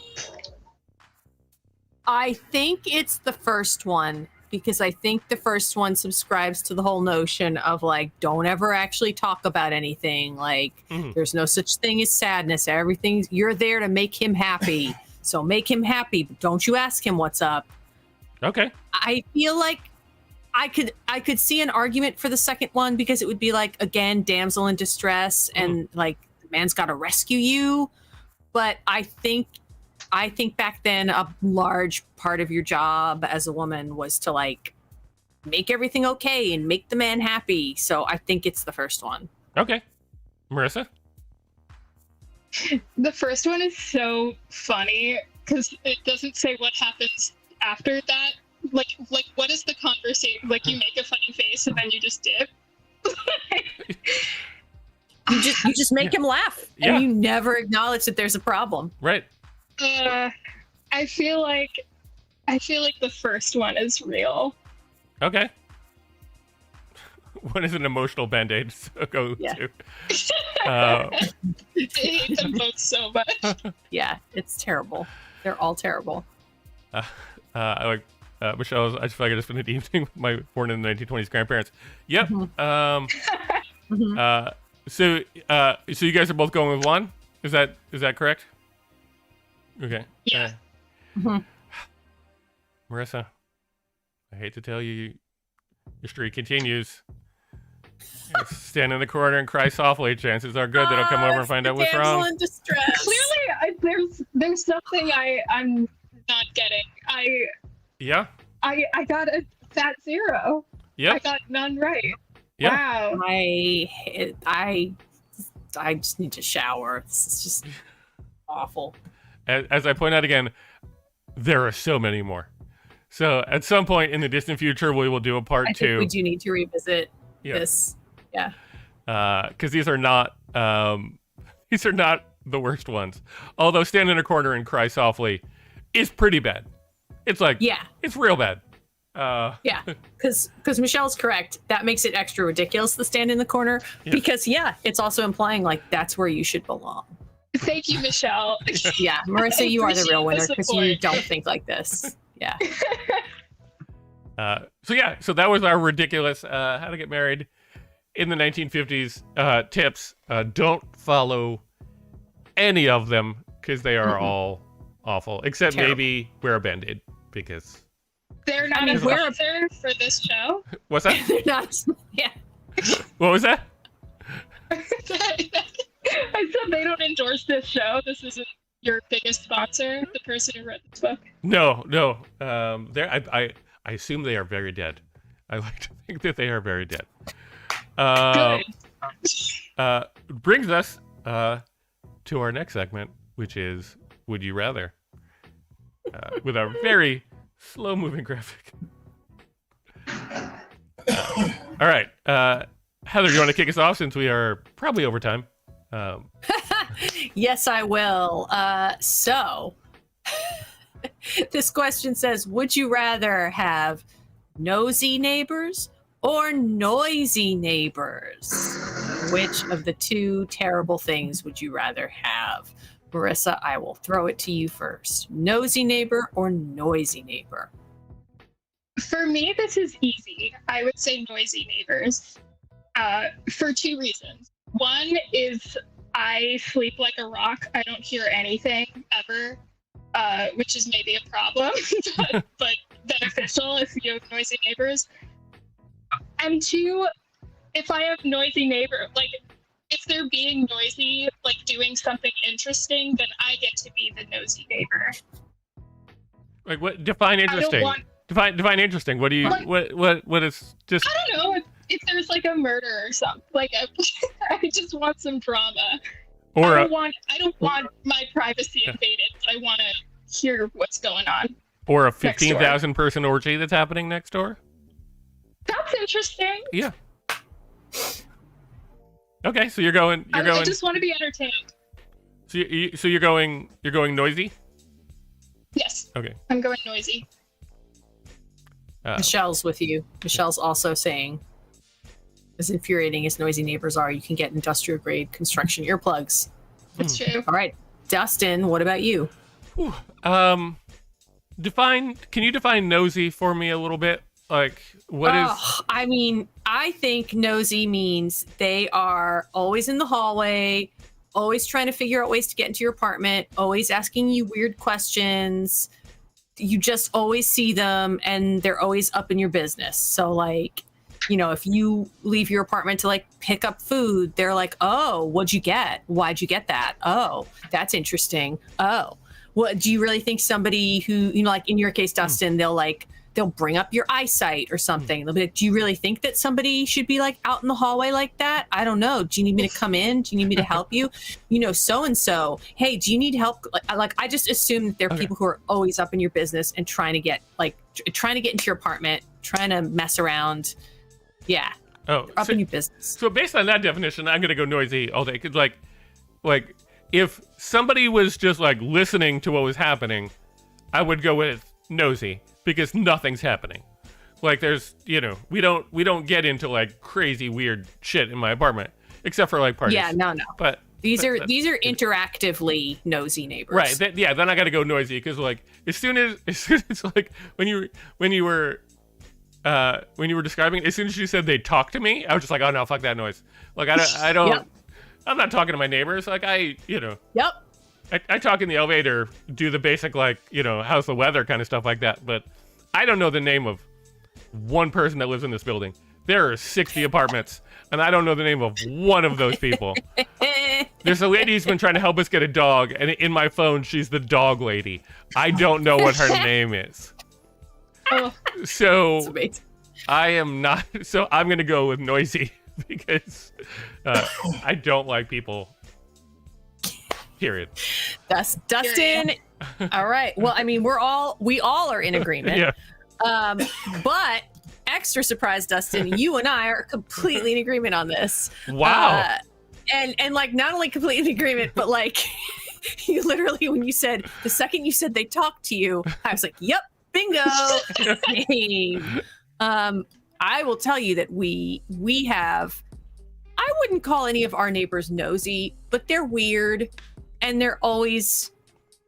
think it's the first one, because I think the first one subscribes to the whole notion of like, don't ever actually talk about anything. Like, there's no such thing as sadness. You're there to make him happy. So make him happy, but don't you ask him what's up. Okay. I feel like I could see an argument for the second one, because it would be like, again, damsel in distress and like the man's got to rescue you. But I think back then a large part of your job as a woman was to like make everything okay and make the man happy. So I think it's the first one. Okay. Marissa? The first one is so funny because it doesn't say what happens after that. Like what is the conversation? Like, you make a funny face and then you just dip. You just make him laugh, and you never acknowledge that there's a problem. Right. I feel like the first one is real. Okay. What is an emotional band-aid go to? I hate them both so much. Yeah, it's terrible. They're all terrible. Michelle, I just feel like I just spent an evening with my born in the 1920s grandparents. Yep. So you guys are both going with one? Is that correct? Okay. Yeah. Marisa, I hate to tell you, your streak continues. Stand in the corner and cry softly. Chances are good that I'll come over and find out what's wrong. In distress. Clearly, there's something I'm not getting. I got a fat 0. Yep. I got none right. Yep. Wow. I just need to shower. It's just awful. As I point out again, there are so many more. So at some point in the distant future, we will do a part 2. I think we do need to revisit this. Yeah. Because these are not the worst ones. Although stand in a corner and cry softly is pretty bad. It's like, it's real bad. Yeah, because Michelle's correct. That makes it extra ridiculous to stand in the corner because it's also implying like that's where you should belong. Thank you, Michelle. Yeah, Marisa, you are the real winner because you don't think like this. Yeah. So that was our ridiculous how to get married in the 1950s tips. Don't follow any of them because they are all awful, except maybe wear a Band-Aid because they're not a sponsor for this show. What's that? They're not. Yeah. What was that? I said they don't endorse this show. This isn't your biggest sponsor, the person who wrote this book. No. I assume they are very dead. I like to think that they are very dead. Good. Brings us to our next segment, which is Would You Rather? With our very slow-moving graphic. All right. Heather, you want to kick us off since we are probably over time? Yes, I will. So, this question says, would you rather have nosy neighbors or noisy neighbors? Which of the two terrible things would you rather have? Marisa, I will throw it to you first. Nosy neighbor or noisy neighbor? For me, this is easy. I would say noisy neighbors for 2 reasons. One is I sleep like a rock. I don't hear anything ever, which is maybe a problem, but beneficial if you have noisy neighbors. And 2, if I have noisy neighbor, like if they're being noisy, like doing something interesting, then I get to be the nosy neighbor. Like what? Define interesting. Define interesting. What do you? What is just? I don't know. If there's like a murder or something, like I just want some drama. Or I don't want my privacy invaded. I want to hear what's going on. Or a 15,000 person orgy that's happening next door. That's interesting. Yeah. Okay, so you're going. I just want to be entertained. So you're going noisy. Yes. Okay. I'm going noisy. Michelle's with you. Michelle's also saying, as infuriating as noisy neighbors are, you can get industrial grade construction earplugs. That's true. All right, Dustin, what about you? Can you define nosy for me a little bit? Like, what is? I mean, I think nosy means they are always in the hallway, always trying to figure out ways to get into your apartment, always asking you weird questions. You just always see them and they're always up in your business. So like, you know, if you leave your apartment to like pick up food, they're like, oh, what'd you get? Why'd you get that? Oh, that's interesting. Oh, well, do you really think somebody who, you know, like in your case, Dustin, they'll they'll bring up your eyesight or something. They'll be like, do you really think that somebody should be like out in the hallway like that? I don't know. Do you need me to come in? Do you need me to help you? You know, so-and-so, hey, do you need help? Like I just assume that there are people who are always up in your business and trying to get into your apartment, trying to mess around. Yeah. Oh, up in your business. So based on that definition, I'm going to go noisy all day. Cause like if somebody was just like listening to what was happening, I would go with nosy because nothing's happening. Like there's, you know, we don't get into like crazy weird shit in my apartment except for like parties. Yeah, no. But these are interactively nosy neighbors. Right. Then I got to go noisy because like as soon as like when you were describing, as soon as you said they talk to me, I was just like, oh no, fuck that noise. Like I don't. Yep. I'm not talking to my neighbors. Like Yep. I talk in the elevator, do the basic like, you know, how's the weather kind of stuff like that. But I don't know the name of one person that lives in this building. There are 60 apartments, and I don't know the name of one of those people. There's a lady who's been trying to help us get a dog, and in my phone, she's the dog lady. I don't know what her name is. So I am not. So I'm gonna go with noisy because I don't like people. Period. That's Dustin. All right. Well, I mean, we all are in agreement. Yeah. But extra surprise, Dustin, you and I are completely in agreement on this. Wow. And like not only completely in agreement, but like you literally when you said the second you said they talked to you, I was like, yep. Bingo. I will tell you that we have, I wouldn't call any of our neighbors nosy, but they're weird and they're always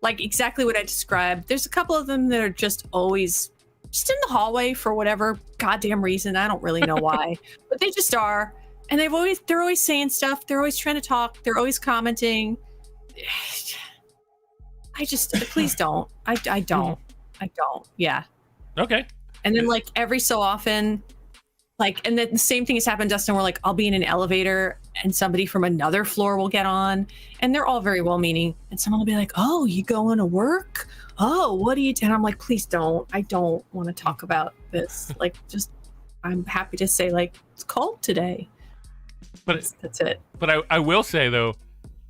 like exactly what I described. There's a couple of them that are just always just in the hallway for whatever goddamn reason. I don't really know why, but they just are. And they're always saying stuff. They're always trying to talk. They're always commenting. Please don't. I don't. I don't. Yeah. Okay. And then like every so often, like, and then the same thing has happened, Dustin, where like I'll be in an elevator and somebody from another floor will get on and they're all very well meaning. And someone will be like, oh, you going to work? Oh, what do you do? And I'm like, please don't. I don't want to talk about this. Like, just, I'm happy to say like, it's cold today. But that's it. But I will say though,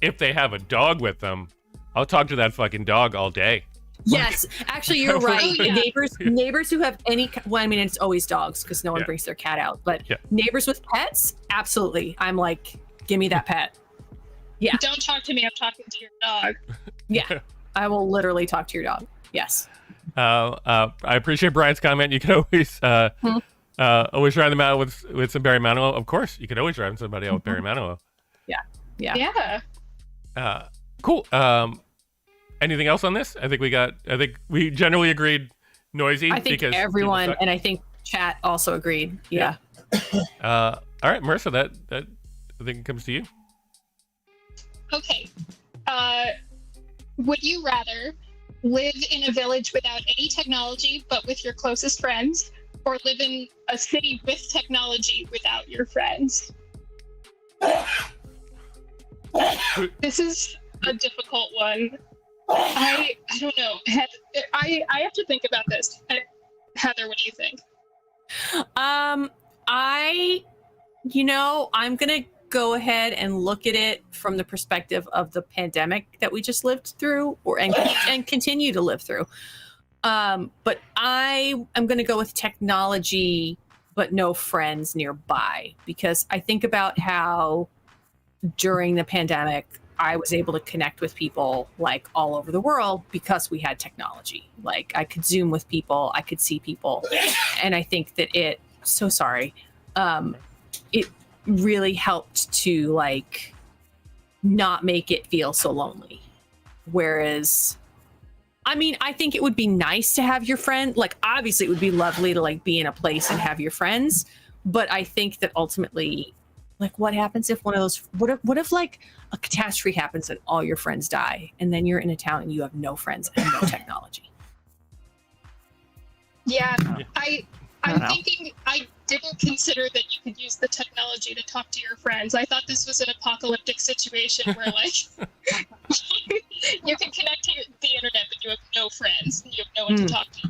if they have a dog with them, I'll talk to that fucking dog all day. Yes, actually, you're right. Oh, yeah. Neighbors who have any, well, I mean, it's always dogs because no one brings their cat out, but neighbors with pets, absolutely. I'm like, give me that pet. Yeah. Don't talk to me. I'm talking to your dog. Yeah, I will literally talk to your dog. Yes. I appreciate Brian's comment. You can always always drive them out with some Barry Manilow. Of course, you could always drive somebody out with Barry Manilow. Yeah. Cool. Anything else on this? I think we generally agreed noisy. I think everyone, and I think chat also agreed. Yeah. All right, Marisa, that I think it comes to you. Okay. Would you rather live in a village without any technology but with your closest friends, or live in a city with technology without your friends? This is a difficult one. I don't know. I have to think about this. Heather, what do you think? I'm gonna go ahead and look at it from the perspective of the pandemic that we just lived through, and continue to live through. But I am gonna go with technology, but no friends nearby, because I think about how during the pandemic I was able to connect with people like all over the world because we had technology. Like I could Zoom with people, I could see people. And I think that it really helped to like not make it feel so lonely. Whereas, I mean, I think it would be nice to have your friend, like obviously it would be lovely to like be in a place and have your friends. But I think that ultimately, like, what happens if one of those, what if like a catastrophe happens and all your friends die and then you're in a town and you have no friends and no technology? Yeah, I'm thinking I didn't consider that you could use the technology to talk to your friends. I thought this was an apocalyptic situation where like you can connect to the internet but you have no friends and you have no one to talk to.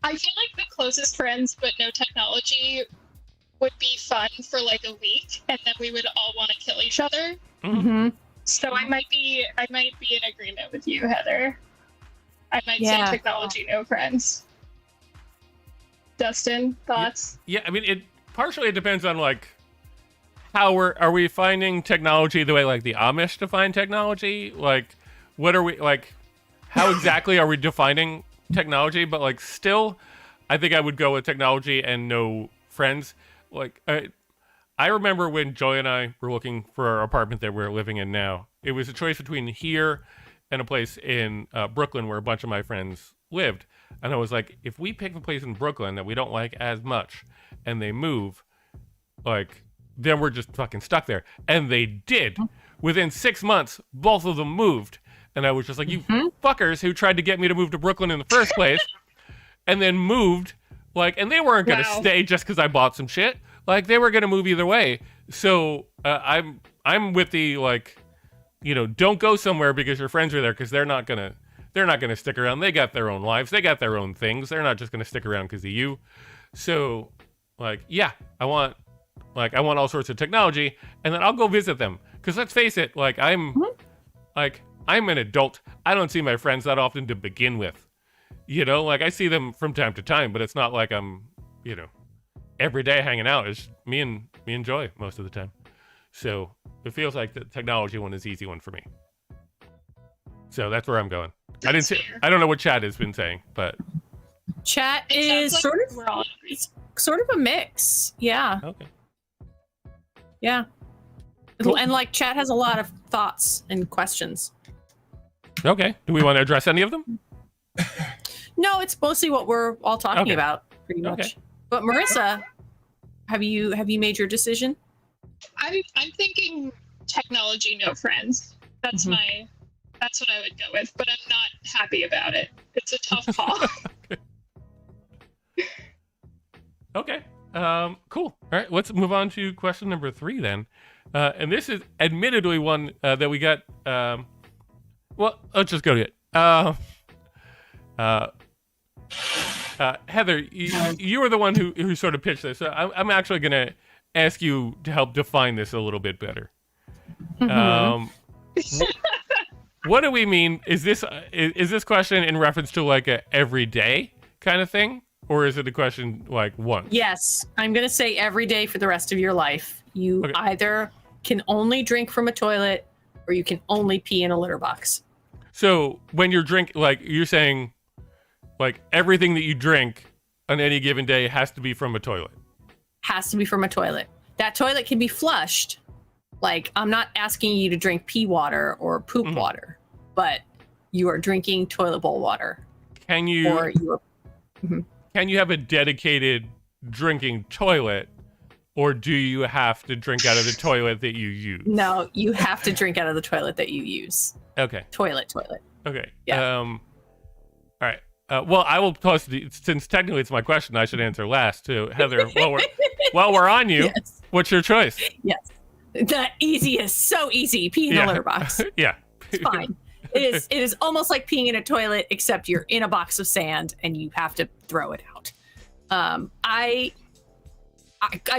I feel like the closest friends but no technology would be fun for like a week, and then we would all want to kill each other. Mm-hmm. So I might be in agreement with you, Heather. I might say technology, no friends. Dustin, thoughts? Yeah, I mean, it partially depends on like how are we finding technology the way like the Amish define technology? Like, what are we like? How exactly are we defining technology? But like, still, I think I would go with technology and no friends. Like, I remember when Joy and I were looking for our apartment that we're living in now. It was a choice between here and a place in Brooklyn where a bunch of my friends lived. And I was like, if we pick a place in Brooklyn that we don't like as much and they move, like, then we're just fucking stuck there. And they did. Within 6 months, both of them moved. And I was just like, you fuckers who tried to get me to move to Brooklyn in the first place and then moved, like, and they weren't going to stay just because I bought some shit. Like, they were going to move either way. So I'm with the, like, you know, don't go somewhere because your friends are there, because they're not gonna stick around. They got their own lives. They got their own things. They're not just gonna stick around because of you. So, like, yeah, I want all sorts of technology, and then I'll go visit them. Because let's face it, like, I'm an adult. I don't see my friends that often to begin with. You know, like, I see them from time to time, but it's not like I'm, you know, every day hanging out. It's me and Joy most of the time. So it feels like the technology one is the easy one for me. So that's where I'm going. I don't know what chat has been saying, but chat is like sort of a mix. Yeah. Okay. Yeah. Cool. And like chat has a lot of thoughts and questions. Okay. Do we want to address any of them? No, it's mostly what we're all talking about, pretty much. Okay. But Marissa, have you made your decision? I'm thinking technology, no friends. That's what I would go with, but I'm not happy about it. It's a tough call. Okay. Cool. All right. Let's move on to question number 3 then. And this is admittedly one that we got. Well, let's just go to it. Heather, you were the one who sort of pitched this. So I'm actually going to ask you to help define this a little bit better. What do we mean? Is this question in reference to like a everyday kind of thing, or is it a question like once? Yes, I'm gonna say every day for the rest of your life. You either can only drink from a toilet, or you can only pee in a litter box. So when you're like you're saying, like everything that you drink on any given day has to be from a toilet. Has to be from a toilet. That toilet can be flushed. Like, I'm not asking you to drink pee water or poop water, but you are drinking toilet bowl water. Can you have a dedicated drinking toilet, or do you have to drink out of the toilet that you use? No, you have to drink out of the toilet that you use. Okay. Toilet. Okay. Yeah. All right. Well, I will toss since technically it's my question, I should answer last to Heather. While we're on you, yes. What's your choice? Yes. The easiest, so easy. Pee in a litter box. Yeah. It's fine. It is almost like peeing in a toilet, except you're in a box of sand and you have to throw it out. I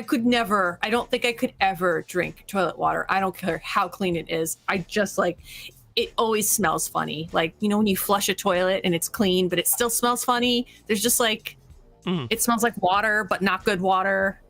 could never, I don't think I could ever drink toilet water. I don't care how clean it is. I just it always smells funny. Like, you know, when you flush a toilet and it's clean, but it still smells funny. There's just it smells like water, but not good water.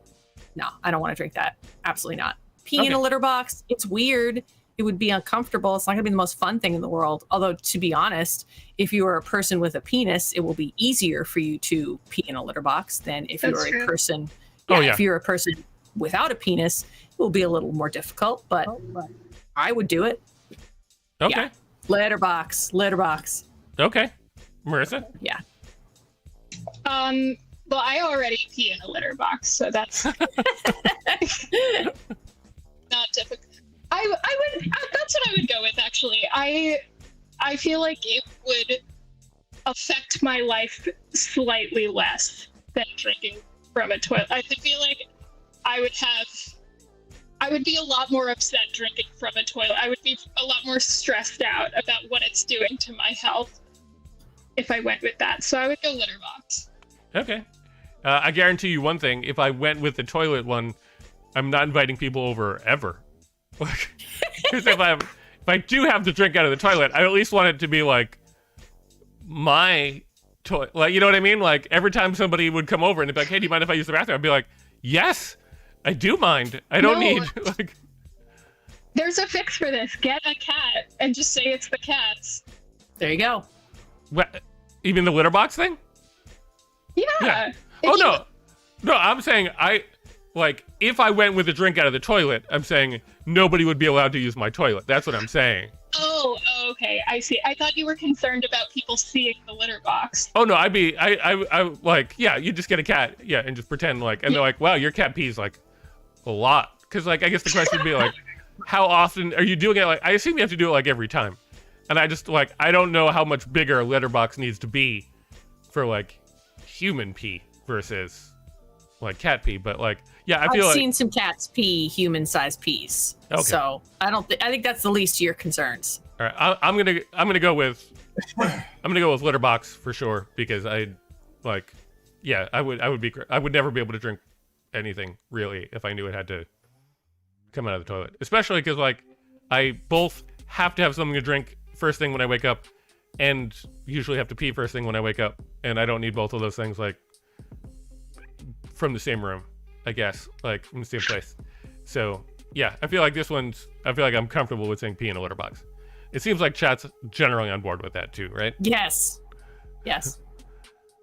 No, I don't want to drink that. Absolutely not. Peeing in a litter box, it's weird. It would be uncomfortable. It's not going to be the most fun thing in the world. Although, to be honest, if you are a person with a penis, it will be easier for you to pee in a litter box than if you're a person. If you're a person without a penis, it will be a little more difficult, but I would do it. Okay. Yeah. Litter box. Okay. Marissa? Yeah. Well, I already pee in a litter box, so that's not difficult. That's what I would go with, actually. I feel like it would affect my life slightly less than drinking from a toilet. I feel like I would be a lot more upset drinking from a toilet. I would be a lot more stressed out about what it's doing to my health if I went with that. So I would go litter box. Okay. I guarantee you one thing. If I went with the toilet one, I'm not inviting people over ever. Because if I do have to drink out of the toilet, I at least want it to be like my toilet. Like, you know what I mean? Like every time somebody would come over and they'd be like, "Hey, do you mind if I use the bathroom?" I'd be like, "Yes, I do mind. I don't need like." There's a fix for this. Get a cat and just say it's the cat's. There you go. What? Even the litter box thing? Yeah. Oh no, I'm saying if I went with a drink out of the toilet, I'm saying nobody would be allowed to use my toilet. That's what I'm saying. Oh, okay, I see. I thought you were concerned about people seeing the litter box. Oh no, I like, yeah, you just get a cat, yeah, and just pretend like, and they're like, wow, your cat pees like a lot, because like I guess the question would be like, how often are you doing it? Like, I assume you have to do it like every time, and I just like I don't know how much bigger a litter box needs to be for like human pee versus like cat pee, but like, yeah, I feel I've seen some cats pee human-sized pees. Okay. So I think that's the least of your concerns. All right, I'm gonna go with litter box for sure, because I like, yeah, I would never be able to drink anything really if I knew it had to come out of the toilet, especially because like I both have to have something to drink first thing when I wake up, and usually have to pee first thing when I wake up, and I don't need both of those things like from the same room, I guess, like in the same place. So yeah, I feel like I'm comfortable with saying pee in a litter box. It seems like chat's generally on board with that too, right? Yes.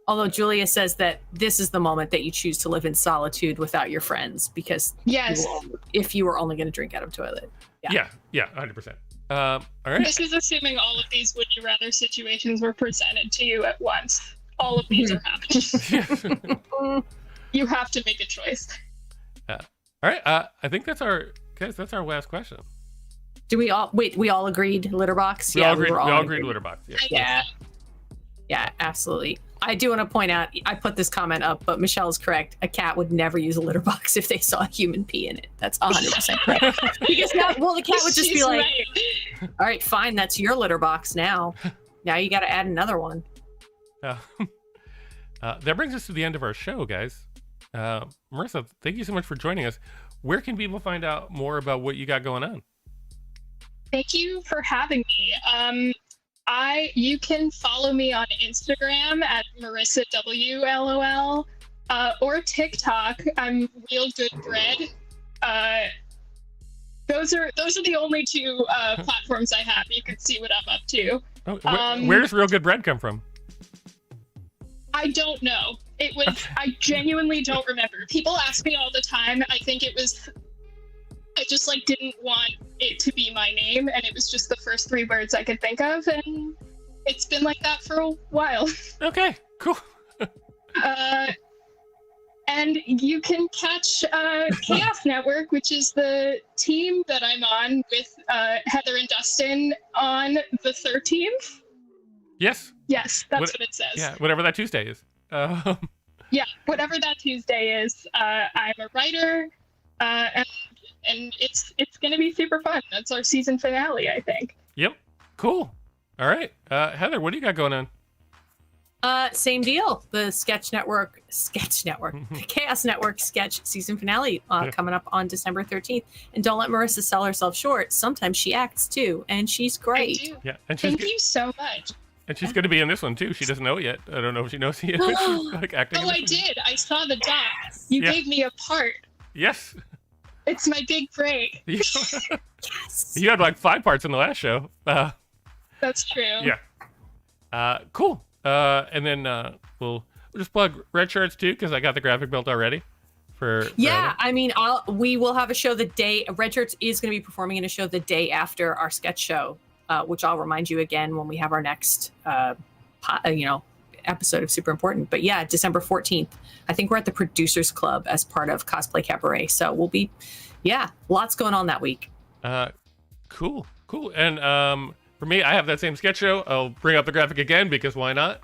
Although Julia says that this is the moment that you choose to live in solitude without your friends, because if you were only going to drink out of a toilet. Yeah, 100%. All right. This is assuming all of these would you rather situations were presented to you at once. All of these are happening. You have to make a choice. All right. I think that's our last question. Do we all we all agreed litter box? We all agreed litter box. Yeah, absolutely. I do want to point out, I put this comment up, but Michelle is correct. A cat would never use a litter box if they saw a human pee in it. That's 100% correct. Because now, the cat would just be like, right. All right, fine, that's your litter box now. Now you got to add another one. That brings us to the end of our show, guys. Marisa, thank you so much for joining us. Where can people find out more about what you got going on? Thank you for having me. You can follow me on Instagram at Marisa WLOL, or TikTok. I'm Real Good Bread. Those are the only two platforms I have. You can see what I'm up to. Where does Real Good Bread come from? I don't know. I genuinely don't remember. People ask me all the time. I think I just like didn't want it to be my name, and it was just the first 3 words I could think of, and it's been like that for a while. Okay, cool. And you can catch Chaos Network, which is the team that I'm on with Heather and Dustin, on the 13th. Yes, that's what it says. Yeah, whatever that Tuesday is. Yeah, whatever that Tuesday is. I'm a writer, and it's going to be super fun. That's our season finale, I think. Yep. Cool. All right. Heather, what do you got going on? Same deal. The the Chaos Network sketch season finale coming up on December 13th. And don't let Marisa sell herself short. Sometimes she acts too, and she's great. I do. Yeah. And thank you so much. And she's going to be in this one too. She doesn't know it yet. I don't know if she knows yet. She's like acting. Oh, I did. I saw the doc. You gave me a part. Yes. It's my big break. Yes. You had like 5 parts in the last show. That's true. Yeah. Cool. And then we'll just plug red shirts too, because I got the graphic built already. I mean, we will have a show the day. Red Shirts is going to be performing in a show the day after our sketch show, which I'll remind you again when we have our next, episode of Super Important. But yeah, December 14th. I think we're at the Producers Club as part of Cosplay Cabaret. So we'll be, lots going on that week. Cool. And for me, I have that same sketch show. I'll bring up the graphic again because why not?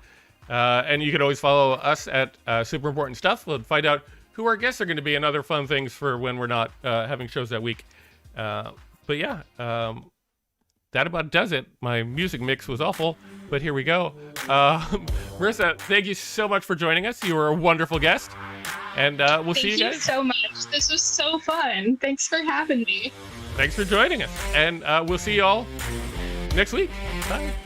And you can always follow us at Super Important Stuff. We'll find out who our guests are going to be and other fun things for when we're not having shows that week. But yeah, that about does it. My music mix was awful, but here we go. Marisa, thank you so much for joining us. You were a wonderful guest, and we'll see you guys. Thank you so much. This was so fun. Thanks for having me. Thanks for joining us, and we'll see you all next week. Bye.